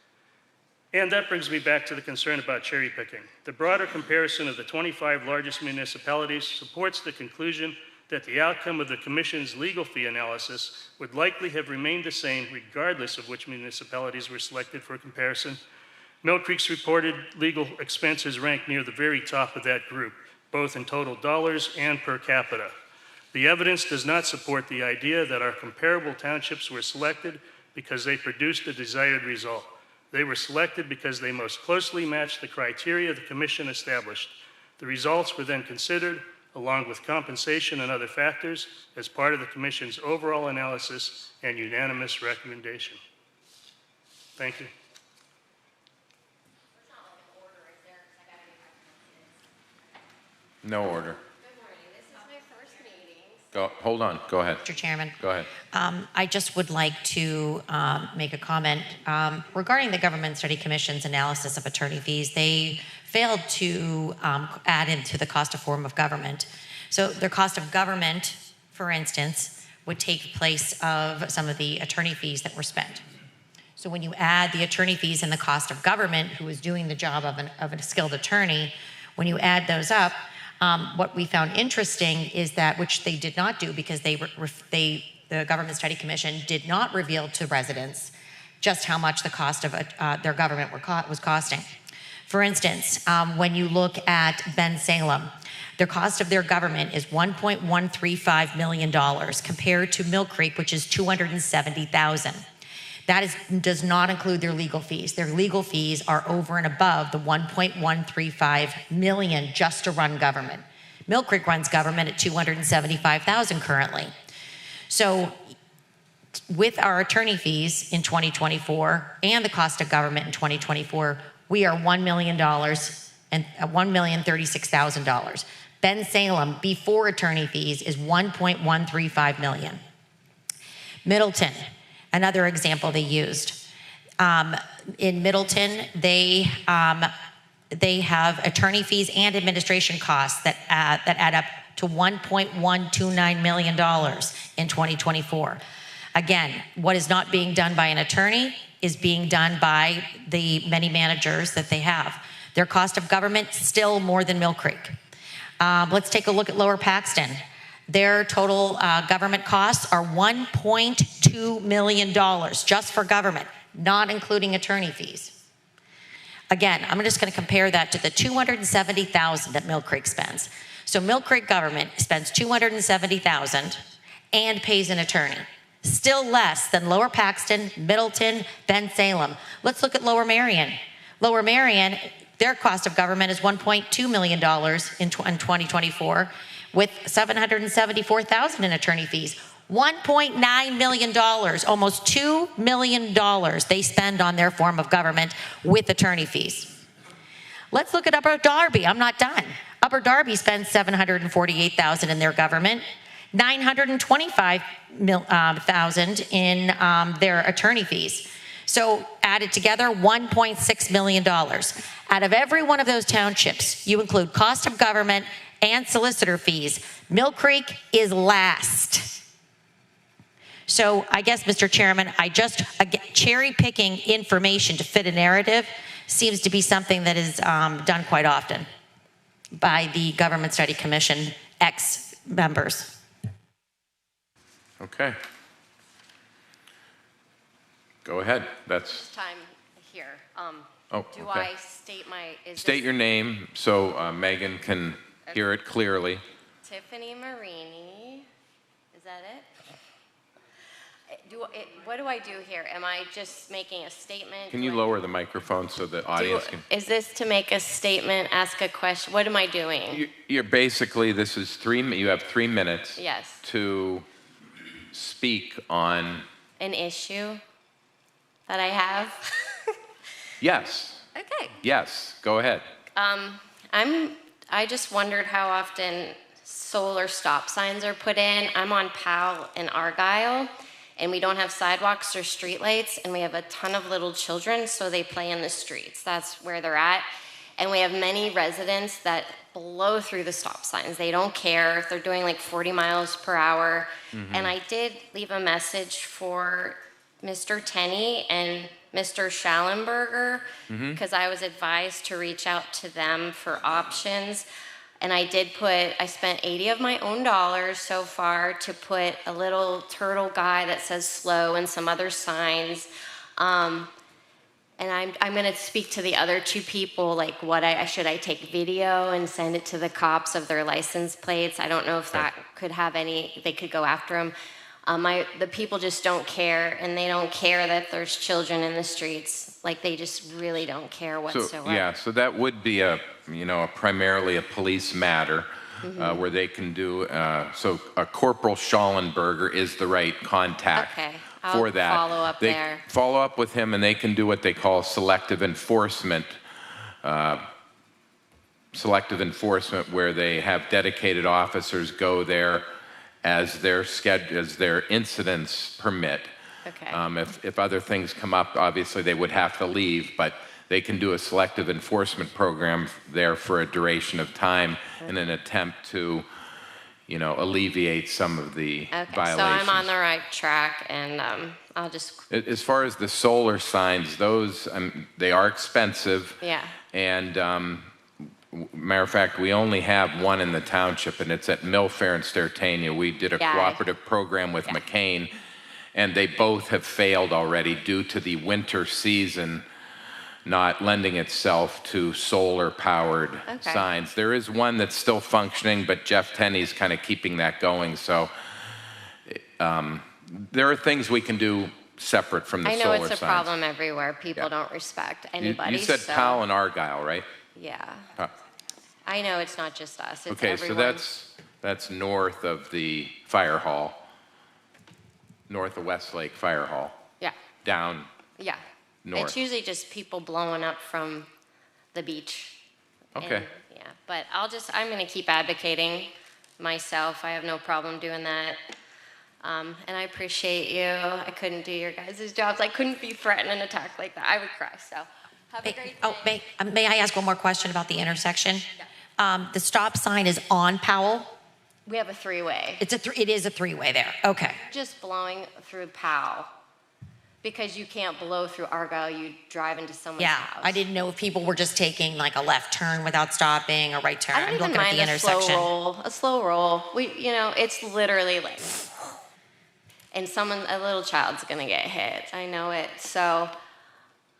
And that brings me back to the concern about cherry picking. The broader comparison of the 25 largest municipalities supports the conclusion that the outcome of the Commission's legal fee analysis would likely have remained the same regardless of which municipalities were selected for comparison. Mill Creek's reported legal expenses rank near the very top of that group, both in total dollars and per capita. The evidence does not support the idea that our comparable townships were selected because they produced a desired result. They were selected because they most closely matched the criteria the Commission established. The results were then considered along with compensation and other factors as part of the Commission's overall analysis and unanimous recommendation. Thank you.
No order.
Good morning. This is my first meeting,
Hold on, go ahead.
Mr. Chairman.
Go ahead.
I just would like to make a comment regarding the Government Study Commission's analysis of attorney fees. They failed to add into the cost of form of government. So their cost of government, for instance, would take place of some of the attorney fees that were spent. So when you add the attorney fees and the cost of government, who is doing the job of a skilled attorney, when you add those up, what we found interesting is that, which they did not do because the Government Study Commission did not reveal to residents just how much the cost of their government was costing. For instance, when you look at Ben Salem, their cost of their government is $1.135 million compared to Mill Creek, which is $270,000. That does not include their legal fees. Their legal fees are over and above the $1.135 million just to run government. Mill Creek runs government at $275,000 currently. So with our attorney fees in 2024 and the cost of government in 2024, we are $1 million and $1,036,000. Ben Salem, before attorney fees, is $1.135 million. Middleton, another example they used. In Middleton, they have attorney fees and administration costs that add up to $1.129 million in 2024. Again, what is not being done by an attorney is being done by the many managers that they have. Their cost of government, still more than Mill Creek. Let's take a look at Lower Paxton. Their total government costs are $1.2 million just for government, not including attorney fees. Again, I'm just going to compare that to the $270,000 that Mill Creek spends. So Mill Creek government spends $270,000 and pays an attorney. Still less than Lower Paxton, Middleton, Ben Salem. Let's look at Lower Marion. Lower Marion, their cost of government is $1.2 million in 2024. with $774,000 in attorney fees. $1.9 million, almost $2 million they spend on their form of government with attorney fees. Let's look at Upper Darby. I'm not done. Upper Darby spends $748,000 in their government, $925,000 in their attorney fees. So added together, $1.6 million. Out of every one of those townships, you include cost of government and solicitor fees. Mill Creek is last. So I guess, Mr. Chairman, cherry picking information to fit a narrative seems to be something that is done quite often by the Government Study Commission ex-members.
Okay. Go ahead. That's
time here.
do
I state my...
State your name so Megan can hear it clearly.
Tiffany Marini. Is that it? What do I do here? Am I just making a statement?
Can you lower the microphone so the audience can...
Is this to make a statement, ask a question? What am I doing?
You're basically, this is you have 3 minutes
Yes.
to speak on...
An issue that I have?
Yes.
Okay.
Yes, go ahead.
I just wondered how often solar stop signs are put in. I'm on Powell and Argyle, and we don't have sidewalks or streetlights, and we have a ton of little children, so they play in the streets. That's where they're at. And we have many residents that blow through the stop signs. They don't care if they're doing like 40 miles per hour. Mm-hmm. And I did leave a message for Mr. Tenney and Mr. Schallenberger, because I was advised to reach out to them for options. And I spent 80 of my own dollars so far to put a little turtle guy that says slow and some other signs. And I'm going to speak to the other 2 people, like should I take video and send it to the cops of their license plates? I don't know if that could have they could go after them. The people just don't care, and they don't care that there's children in the streets. Like, they just really don't care whatsoever.
So that would be primarily a police matter where they can do, so a Corporal Schallenberger is the right contact for that.
Follow up there.
Follow up with him, and they can do what they call selective enforcement, where they have dedicated officers go there as their incidents permit.
Okay.
If other things come up, obviously they would have to leave, but they can do a selective enforcement program there for a duration of time in an attempt to, alleviate some of the violations.
So I'm on the right track, and I'll just.
As far as the solar signs, those, they are expensive.
Yeah.
And matter of fact, we only have one in the township, and it's at Millfair and Stertania. We did a cooperative program with McCain, and they both have failed already due to the winter season not lending itself to solar-powered signs. There is one that's still functioning, but Jeff Tenney's kind of keeping that going. So there are things we can do separate from the solar signs.
I know it's a problem everywhere. People don't respect anybody.
You said Powell and Argyle, right?
Yeah. I know it's not just us. It's
okay,
everyone.
so that's north of the fire hall, north of Westlake Fire Hall.
Yeah.
Down.
Yeah.
North.
It's usually just people blowing up from the beach.
Okay.
And, yeah, but I'm going to keep advocating myself. I have no problem doing that. And I appreciate you. I couldn't do your guys' jobs. I couldn't be threatened and attacked like that. I would cry. So have a great day.
May I ask one more question about the intersection? The stop sign is on Powell.
We have a three-way.
It is a three-way there. Okay.
Just blowing through Powell. Because you can't blow through Argyle, you drive into someone's house.
I didn't know if people were just taking like a left turn without stopping, a right turn.
I don't even mind a slow roll. It's literally like, and a little child's gonna get hit. I know it. So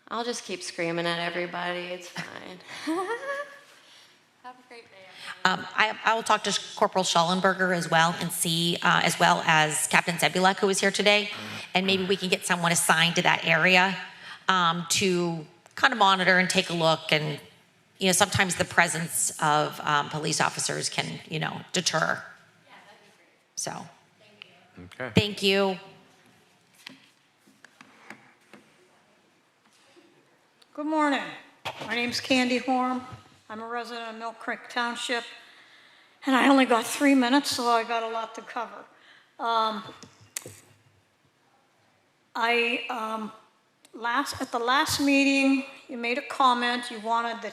I'll just keep screaming at everybody. It's fine. Have a great day.
I will talk to Corporal Schallenberger as well and see, as well as Captain Zebulak, who was here today, and maybe we can get someone assigned to that area to kind of monitor and take a look. And sometimes the presence of police officers can, deter. Yeah, that'd be great. So.
Thank you. Okay.
Thank you.
Good morning. My name's Candy Horn. I'm a resident of Mill Creek Township, and I only got 3 minutes, so I got a lot to cover. At the last meeting, you made a comment. You wanted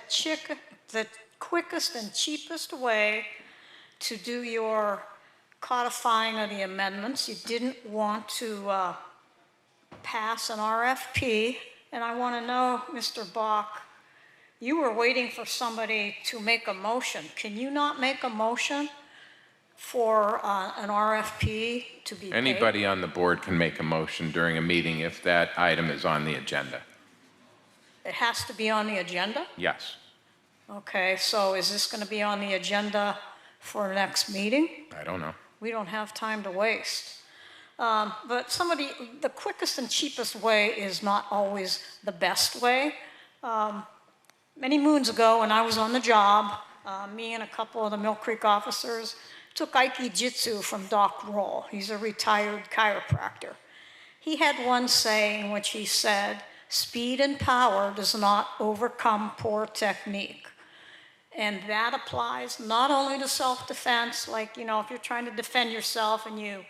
the quickest and cheapest way to do your codifying of the amendments. You didn't want to pass an RFP, and I want to know, Mr. Bach, you were waiting for somebody to make a motion. Can you not make a motion for an RFP to be paid?
Anybody on the board can make a motion during a meeting if that item is on the agenda.
It has to be on the agenda?
Yes.
Okay, so is this going to be on the agenda for next meeting?
I don't know.
We don't have time to waste. But the quickest and cheapest way is not always the best way. Many moons ago, when I was on the job, me and a couple of the Mill Creek officers took Aiki-Jitsu from Doc Roll. He's a retired chiropractor. He had one saying, which he said, speed and power does not overcome poor technique. And that applies not only to self-defense, like, if you're trying to defend yourself and you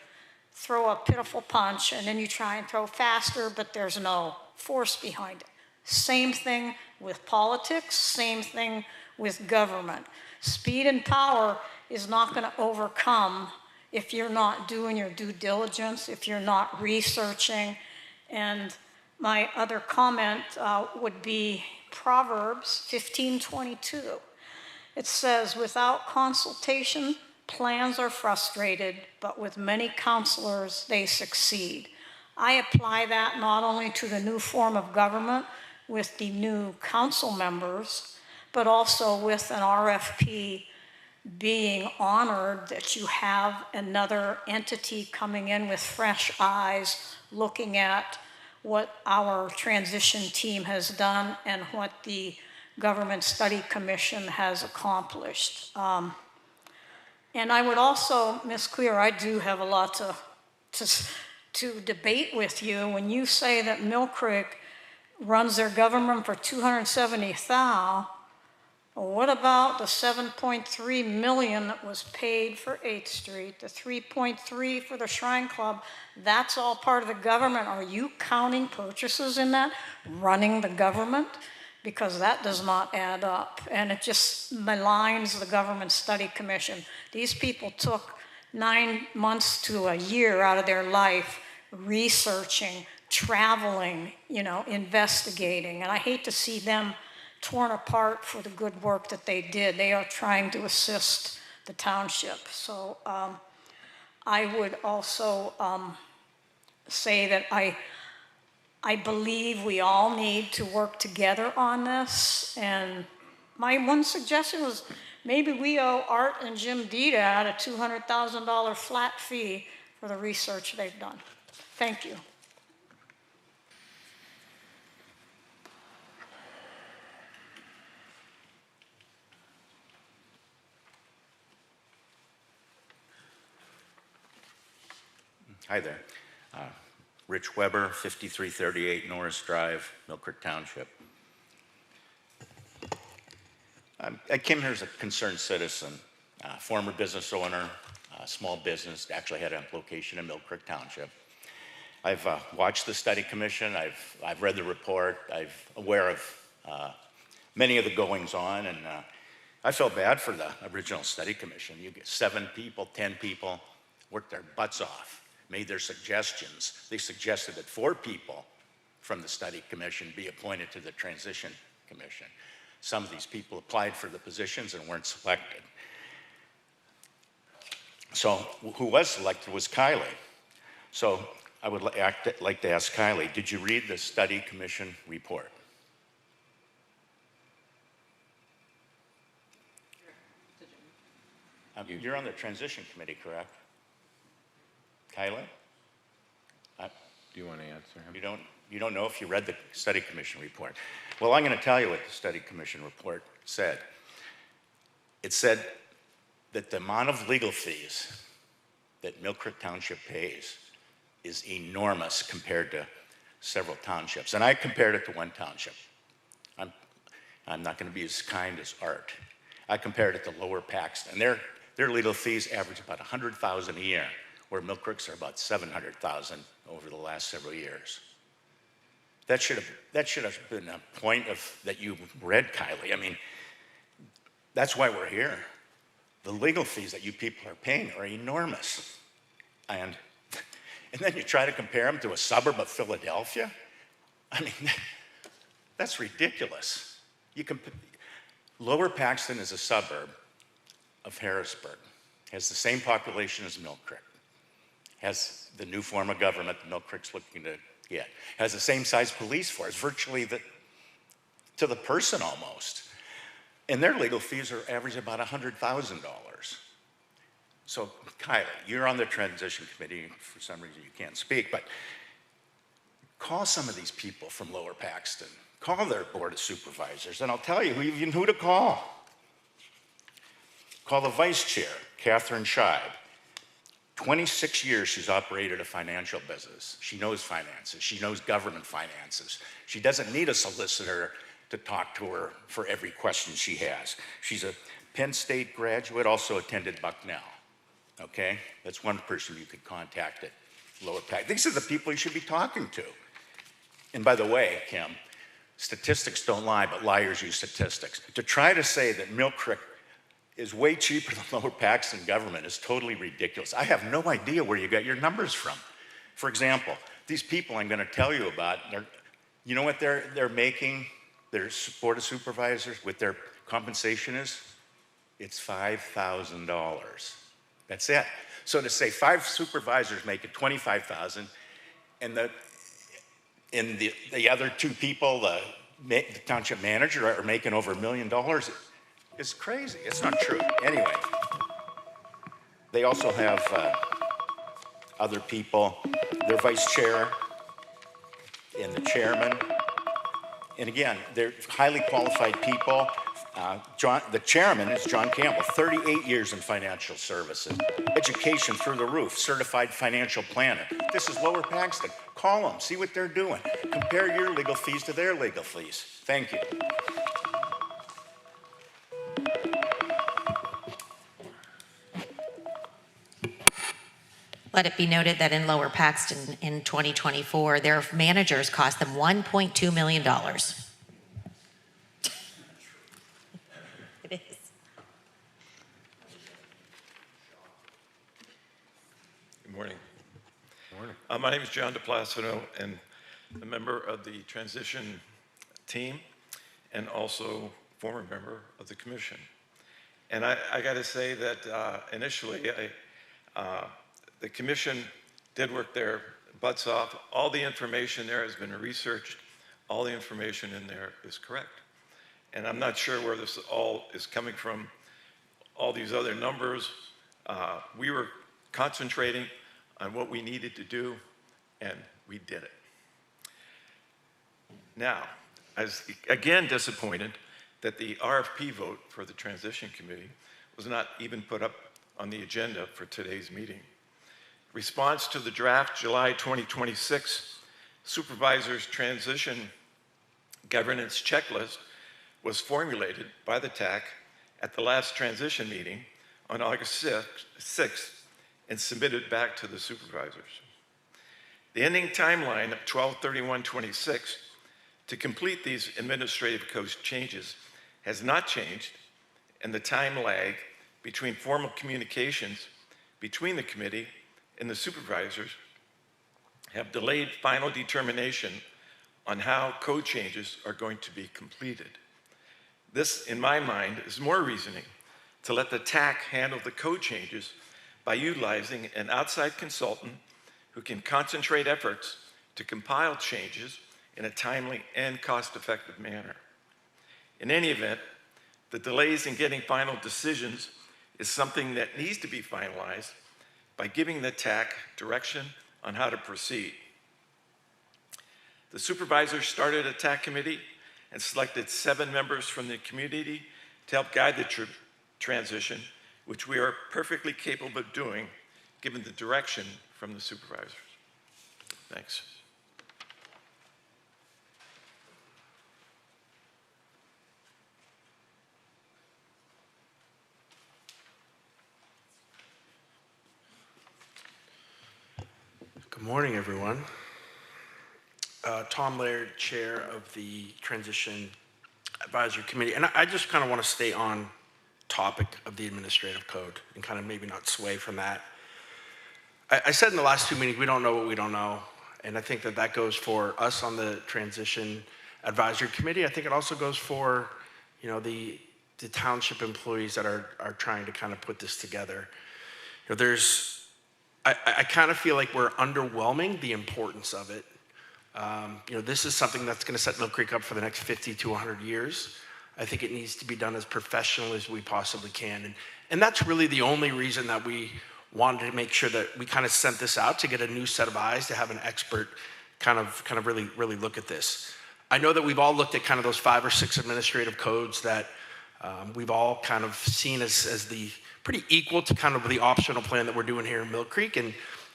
throw a pitiful punch and then you try and throw faster, but there's no force behind it. Same thing with politics, same thing with government. Speed and power is not going to overcome if you're not doing your due diligence, if you're not researching. And my other comment would be Proverbs 15:22. It says, without consultation, plans are frustrated, but with many counselors, they succeed. I apply that not only to the new form of government with the new council members, but also with an RFP being honored that you have another entity coming in with fresh eyes, looking at what our transition team has done and what the Government Study Commission has accomplished. And I would also, Ms. Clear, I do have a lot to debate with you. When you say that Mill Creek runs their government for $270,000, What about the 7.3 million that was paid for 8th Street, the 3.3 for the Shrine Club? That's all part of the government. Are you counting purchases in that, running the government? Because that does not add up, and it just maligns the Government Study Commission. These people took 9 months to a year out of their life researching, traveling, you know, investigating, and I hate to see them torn apart for the good work that they did. They are trying to assist the township. So I would also say that I believe we all need to work together on this. And my one suggestion was maybe we owe Art and Jim Dita a $200,000 flat fee for the research they've done. Thank you.
Hi there. Rich Weber, 5338 Norris Drive, Mill Creek Township. I came here as a concerned citizen, former business owner, small business, actually had a location in Mill Creek Township. I've watched the study commission, I've read the report, I'm aware of many of the goings on, and I felt bad for the original study commission. You get 7 people, 10 people, worked their butts off, made their suggestions. They suggested that 4 people from the study commission be appointed to the transition commission. Some of these people applied for the positions and weren't selected. So who was selected was Kylie. So I would like to ask Kylie, did you read the study commission report? You're on the transition committee, correct? Kylie?
Do you want to answer him?
You don't know if you read the study commission report. Well, I'm going to tell you what the study commission report said. It said that the amount of legal fees that Mill Creek Township pays is enormous compared to several townships. And I compared it to one township. I'm not going to be as kind as Art. I compared it to Lower Paxton. Their legal fees average about $100,000 a year, where Mill Creek's are about $700,000 over the last several years. That should have been a point that you read, Kylie. I mean, that's why we're here. The legal fees that you people are paying are enormous. And then you try to compare them to a suburb of Philadelphia? I mean, that's ridiculous. Lower Paxton is a suburb of Harrisburg, has the same population as Mill Creek, has the new form of government that Mill Creek's looking to get, has the same size police force, virtually to the person almost. And their legal fees are average about $100,000. So Kylie, you're on the transition committee, for some reason you can't speak, but call some of these people from Lower Paxton. Call their board of supervisors, and I'll tell you who to call. Call the vice chair, Catherine Scheib. 26 years she's operated a financial business. She knows finances. She knows government finances. She doesn't need a solicitor to talk to her for every question she has. She's a Penn State graduate, also attended Bucknell. Okay? That's one person you could contact at Lower Paxton. These are the people you should be talking to. And by the way, Kim, statistics don't lie, but liars use statistics. To try to say that Mill Creek is way cheaper than Lower Paxton government is totally ridiculous. I have no idea where you got your numbers from. For example, these people I'm going to tell you about, you know what they're making, their board of supervisors, with their compensation is? It's $5,000. That's it. So to say 5 supervisors make it $25,000, and the other 2 people, the township manager, are making over $1 million. It's crazy. It's not true. Anyway, they also have other people, their vice chair and the chairman. And again, they're highly qualified people. The chairman is John Campbell, 38 years in financial services, education through the roof, certified financial planner. This is Lower Paxton. Call them, see what they're doing. Compare your legal fees to their legal fees. Thank you.
Let it be noted that in Lower Paxton in 2024, their managers cost them $1.2 million. It is.
Good morning. My name is John DePlacido, and a member of the transition team, and also former member of the commission. And I got to say that initially, the commission did work their butts off. All the information there has been researched. All the information in there is correct. And I'm not sure where this all is coming from, all these other numbers. We were concentrating on what we needed to do, and we did it. Now, I was again disappointed that the RFP vote for the transition committee was not even put up on the agenda for today's meeting. Response to the draft July 2026 Supervisors Transition Governance Checklist was formulated by the TAC at the last transition meeting on August 6th and submitted back to the supervisors. The ending timeline of 12/31/26 to complete these administrative code changes has not changed, and the time lag between formal communications between the committee and the supervisors have delayed final determination on how code changes are going to be completed. This, in my mind, is more reasoning to let the TAC handle the code changes by utilizing an outside consultant who can concentrate efforts to compile changes in a timely and cost-effective manner. In any event, the delays in getting final decisions is something that needs to be finalized by giving the TAC direction on how to proceed. The supervisors started a TAC committee and selected 7 members from the community to help guide the transition, which we are perfectly capable of doing given the direction from the supervisors. Thanks.
Good morning, everyone. Tom Laird, Chair of the Transition Advisory Committee. And I just kind of want to stay on topic of the administrative code and kind of maybe not sway from that. I said in the last 2 meetings, we don't know what we don't know. And I think that that goes for us on the Transition Advisory Committee. I think it also goes for, the township employees that are trying to kind of put this together. I kind of feel like we're underwhelming the importance of it. This is something that's going to set Mill Creek up for the next 50 to 100 years. I think it needs to be done as professionally as we possibly can. And that's really the only reason that we wanted to make sure that we kind of sent this out, to get a new set of eyes, to have an expert kind of really look at this. I know that we've all looked at kind of those 5 or 6 administrative codes that we've all kind of seen as the pretty equal to kind of the optional plan that we're doing here in Mill Creek. And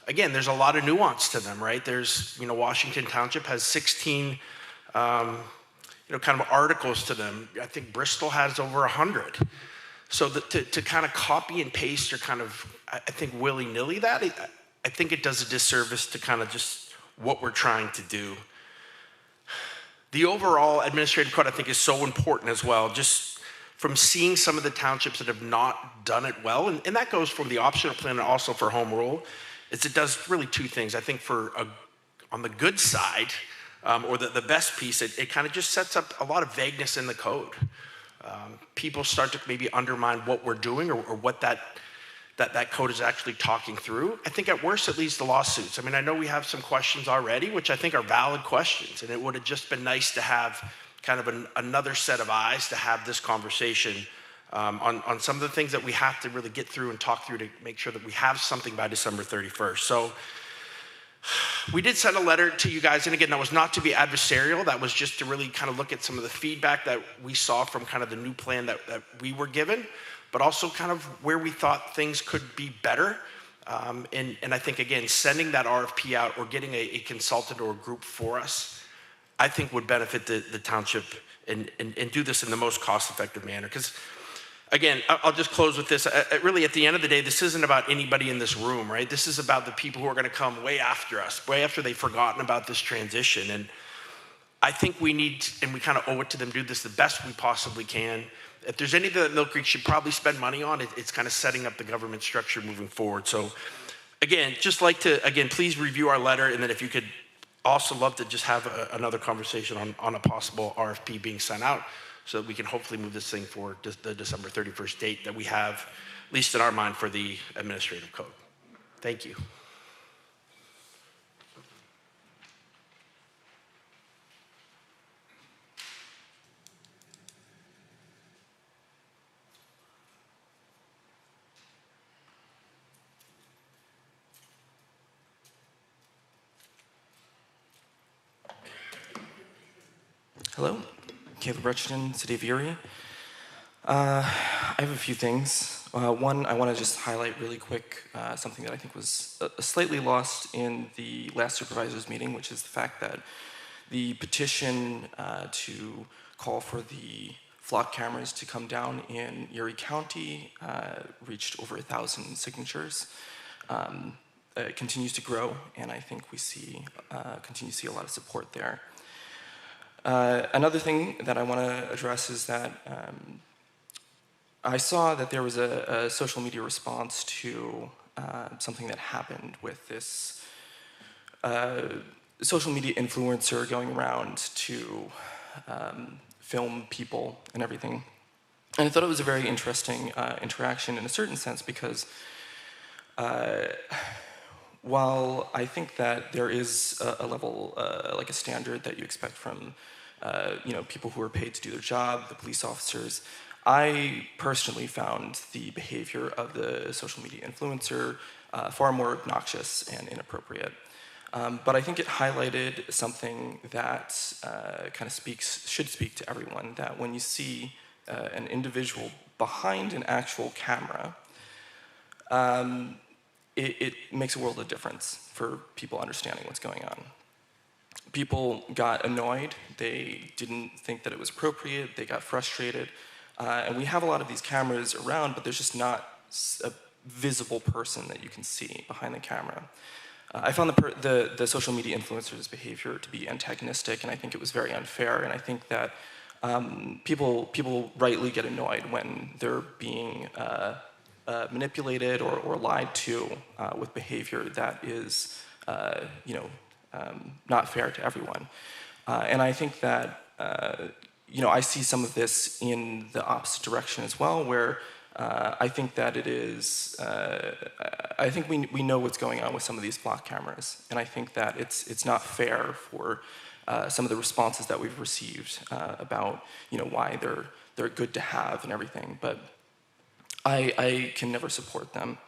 again, there's a lot of nuance to them, right? There's, Washington Township has 16, kind of articles to them. I think Bristol has over 100. So to kind of copy and paste or kind of, I think, willy-nilly that, I think it does a disservice to kind of just what we're trying to do. The overall administrative code, I think, is so important as well, just from seeing some of the townships that have not done it well, and that goes from the optional plan and also for home rule, is it does really 2 things. I think on the good side, or the best piece, it kind of just sets up a lot of vagueness in the code. People start to maybe undermine what we're doing or what that code is actually talking through. I think at worst it leads to lawsuits. I mean, I know we have some questions already, which I think are valid questions, and it would have just been nice to have kind of another set of eyes to have this conversation on some of the things that we have to really get through and talk through to make sure that we have something by December 31st. So we did send a letter to you guys, and again, that was not to be adversarial. That was just to really kind of look at some of the feedback that we saw from kind of the new plan that we were given, but also kind of where we thought things could be better. And I think, again, sending that RFP out or getting a consultant or a group for us, I think would benefit the township and do this in the most cost-effective manner. Because again, I'll just close with this. Really, at the end of the day, this isn't about anybody in this room, right? This is about the people who are going to come way after us, way after they've forgotten about this transition. And I think we need, and we kind of owe it to them, to do this the best we possibly can. If there's anything that Mill Creek should probably spend money on, it's kind of setting up the government structure moving forward. So again, just like to, again, please review our letter, and then if you could also love to just have another conversation on a possible RFP being sent out so that we can hopefully move this thing forward to the December 31st date that we have, at least in our mind, for the administrative code. Thank you.
Hello, Caleb Bretchten, City of Erie. I have a few things. One, I want to just highlight really quick something that I think was slightly lost in the last supervisors meeting, which is the fact that the petition to call for the flock cameras to come down in Erie County reached over 1,000 signatures. It continues to grow, and I think we continue to see a lot of support there. Another thing that I want to address is that I saw that there was a social media response to something that happened with this social media influencer going around to film people and everything. And I thought it was a very interesting interaction in a certain sense because while I think that there is a level, like a standard that you expect from people who are paid to do their job, the police officers, I personally found the behavior of the social media influencer far more obnoxious and inappropriate. But I think it highlighted something that kind of should speak to everyone, that when you see an individual behind an actual camera, it makes a world of difference for people understanding what's going on. People got annoyed, they didn't think that it was appropriate, they got frustrated, and we have a lot of these cameras around, but there's just not a visible person that you can see behind the camera. I found the social media influencers' behavior to be antagonistic, and I think it was very unfair, and I think that people rightly get annoyed when they're being manipulated or lied to with behavior that is, not fair to everyone. And I think that, I see some of this in the opposite direction as well, where I think that it is, I think we know what's going on with some of these block cameras, and I think that it's not fair for some of the responses that we've received about, why they're good to have and everything, but I can never support them.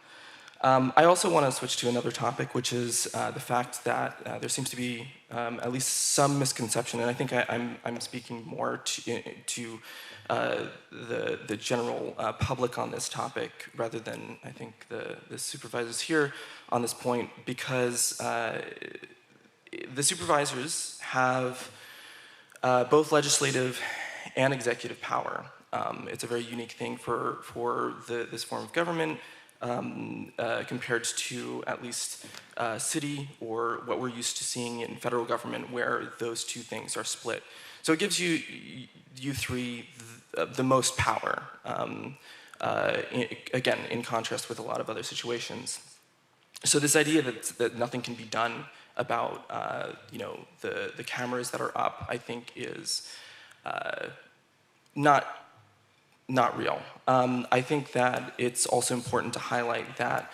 I also want to switch to another topic, which is the fact that there seems to be at least some misconception, and I think I'm speaking more to the general public on this topic rather than, I think, the supervisors here on this point, because the supervisors have both legislative and executive power. It's a very unique thing for this form of government. Compared to at least city or what we're used to seeing in federal government, where those two things are split. So it gives you three the most power, again, in contrast with a lot of other situations. So this idea that nothing can be done about the cameras that are up, I think is not real. I think that it's also important to highlight that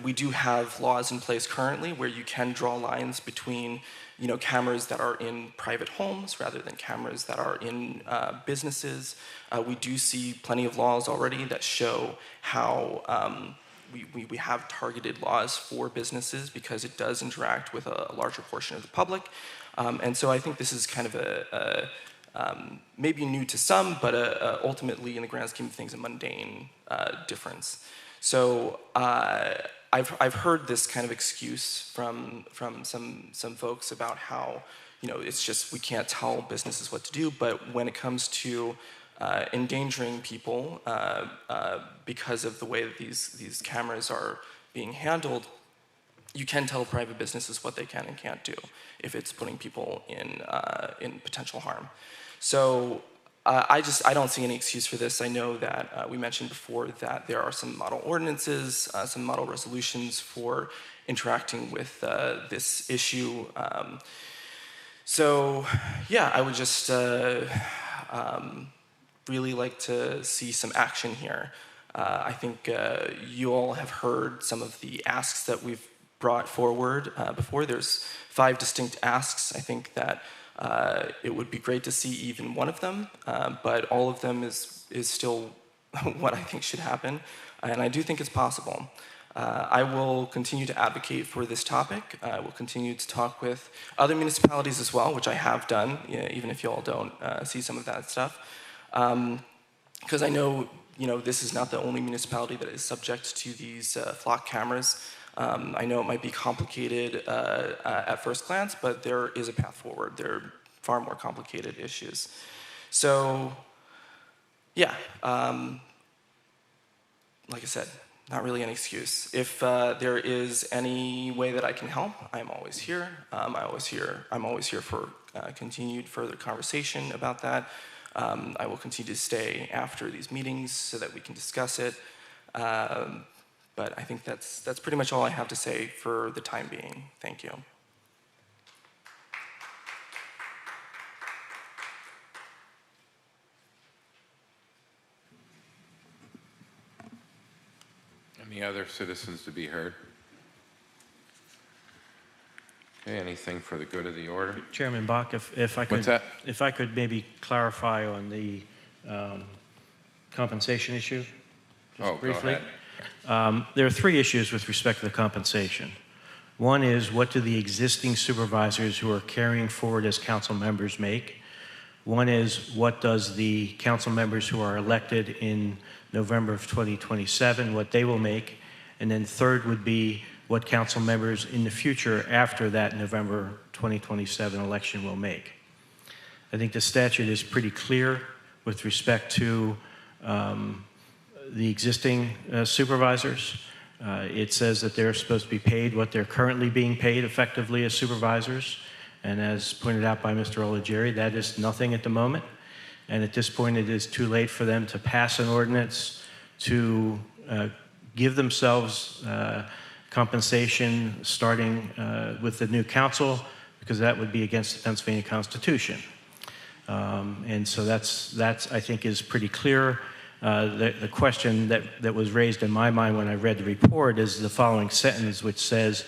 we do have laws in place currently where you can draw lines between cameras that are in private homes rather than cameras that are in businesses. We do see plenty of laws already that show how we have targeted laws for businesses because it does interact with a larger portion of the public. And so I think this is kind of maybe new to some, but ultimately, in the grand scheme of things, a mundane difference. So I've heard this kind of excuse from some folks about how it's just we can't tell businesses what to do. But when it comes to endangering people because of the way that these cameras are being handled, you can tell private businesses what they can and can't do if it's putting people in potential harm. So I don't see any excuse for this. I know that we mentioned before that there are some model ordinances, some model resolutions for interacting with this issue. So yeah, I would just really like to see some action here. I think you all have heard some of the asks that we've brought forward before. There's 5 distinct asks. I think that it would be great to see even one of them, but all of them is still what I think should happen, and I do think it's possible. I will continue to advocate for this topic. I will continue to talk with other municipalities as well, which I have done, even if you all don't see some of that stuff. Because I know, this is not the only municipality that is subject to these flock cameras. I know it might be complicated at first glance, but there is a path forward. There are far more complicated issues. So, yeah, like I said, not really an excuse. If there is any way that I can help, I'm always here. I'm always here for continued further conversation about that. I will continue to stay after these meetings so that we can discuss it. But I think that's pretty much all I have to say for the time being. Thank you.
Any other citizens to be heard? Okay, anything for the good of the order?
Chairman Bach, if I could,
What's that?
If I could maybe clarify on the compensation issue, just briefly.
Go ahead.
There are 3 issues with respect to the compensation. One is, what do the existing supervisors who are carrying forward as council members make? One is, what does the council members who are elected in November of 2027, what they will make? And then third would be what council members in the future after that November 2027 election will make. I think the statute is pretty clear with respect to the existing supervisors. It says that they're supposed to be paid what they're currently being paid effectively as supervisors. And as pointed out by Mr. Olajerry, that is nothing at the moment. And at this point, it is too late for them to pass an ordinance to give themselves compensation starting with the new council, because that would be against the Pennsylvania Constitution. And so that's I think is pretty clear. The question that was raised in my mind when I read the report is the following sentence, which says,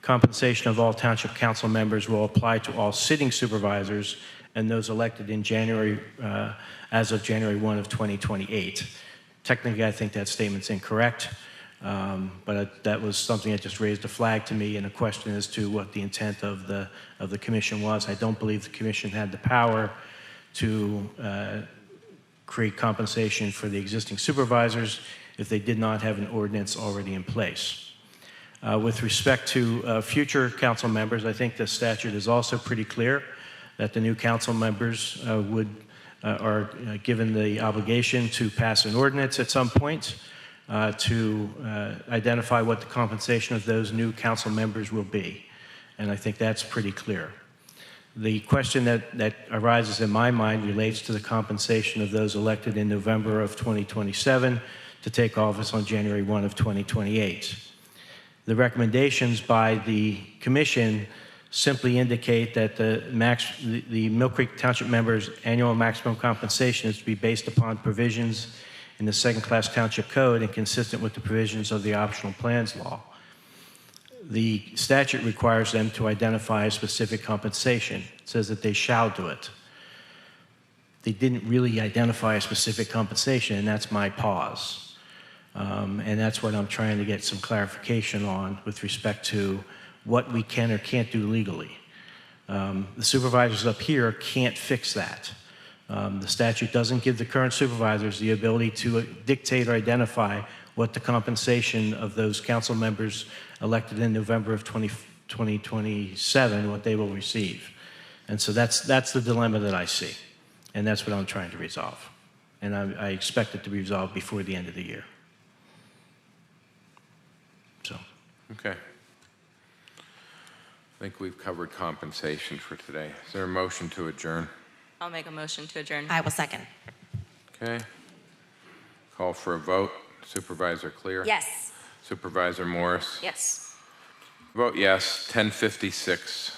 compensation of all township council members will apply to all sitting supervisors and those elected in January, as of January 1 of 2028. Technically, I think that statement's incorrect, but that was something that just raised a flag to me and a question as to what the intent of the commission was. I don't believe the commission had the power to create compensation for the existing supervisors if they did not have an ordinance already in place. With respect to future council members, I think the statute is also pretty clear that the new council members are given the obligation to pass an ordinance at some point to identify what the compensation of those new council members will be. And I think that's pretty clear. The question that arises in my mind relates to the compensation of those elected in November of 2027 to take office on January 1 of 2028. The recommendations by the commission simply indicate that the Mill Creek Township members' annual maximum compensation is to be based upon provisions in the second-class township code and consistent with the provisions of the optional plans law. The statute requires them to identify a specific compensation. It says that they shall do it. They didn't really identify a specific compensation, and that's my pause. And that's what I'm trying to get some clarification on with respect to what we can or can't do legally. The supervisors up here can't fix that. The statute doesn't give the current supervisors the ability to dictate or identify what the compensation of those council members elected in November of 2027, what they will receive. And so that's the dilemma that I see. And that's what I'm trying to resolve. and I expect it to be resolved before the end of the year. So.
Okay. I think we've covered compensation for today. Is there a motion to adjourn?
I'll make a motion to adjourn.
I will second.
Okay. Call for a vote. Supervisor Clear?
Yes.
Supervisor Morris?
Yes.
Vote yes, 10:56.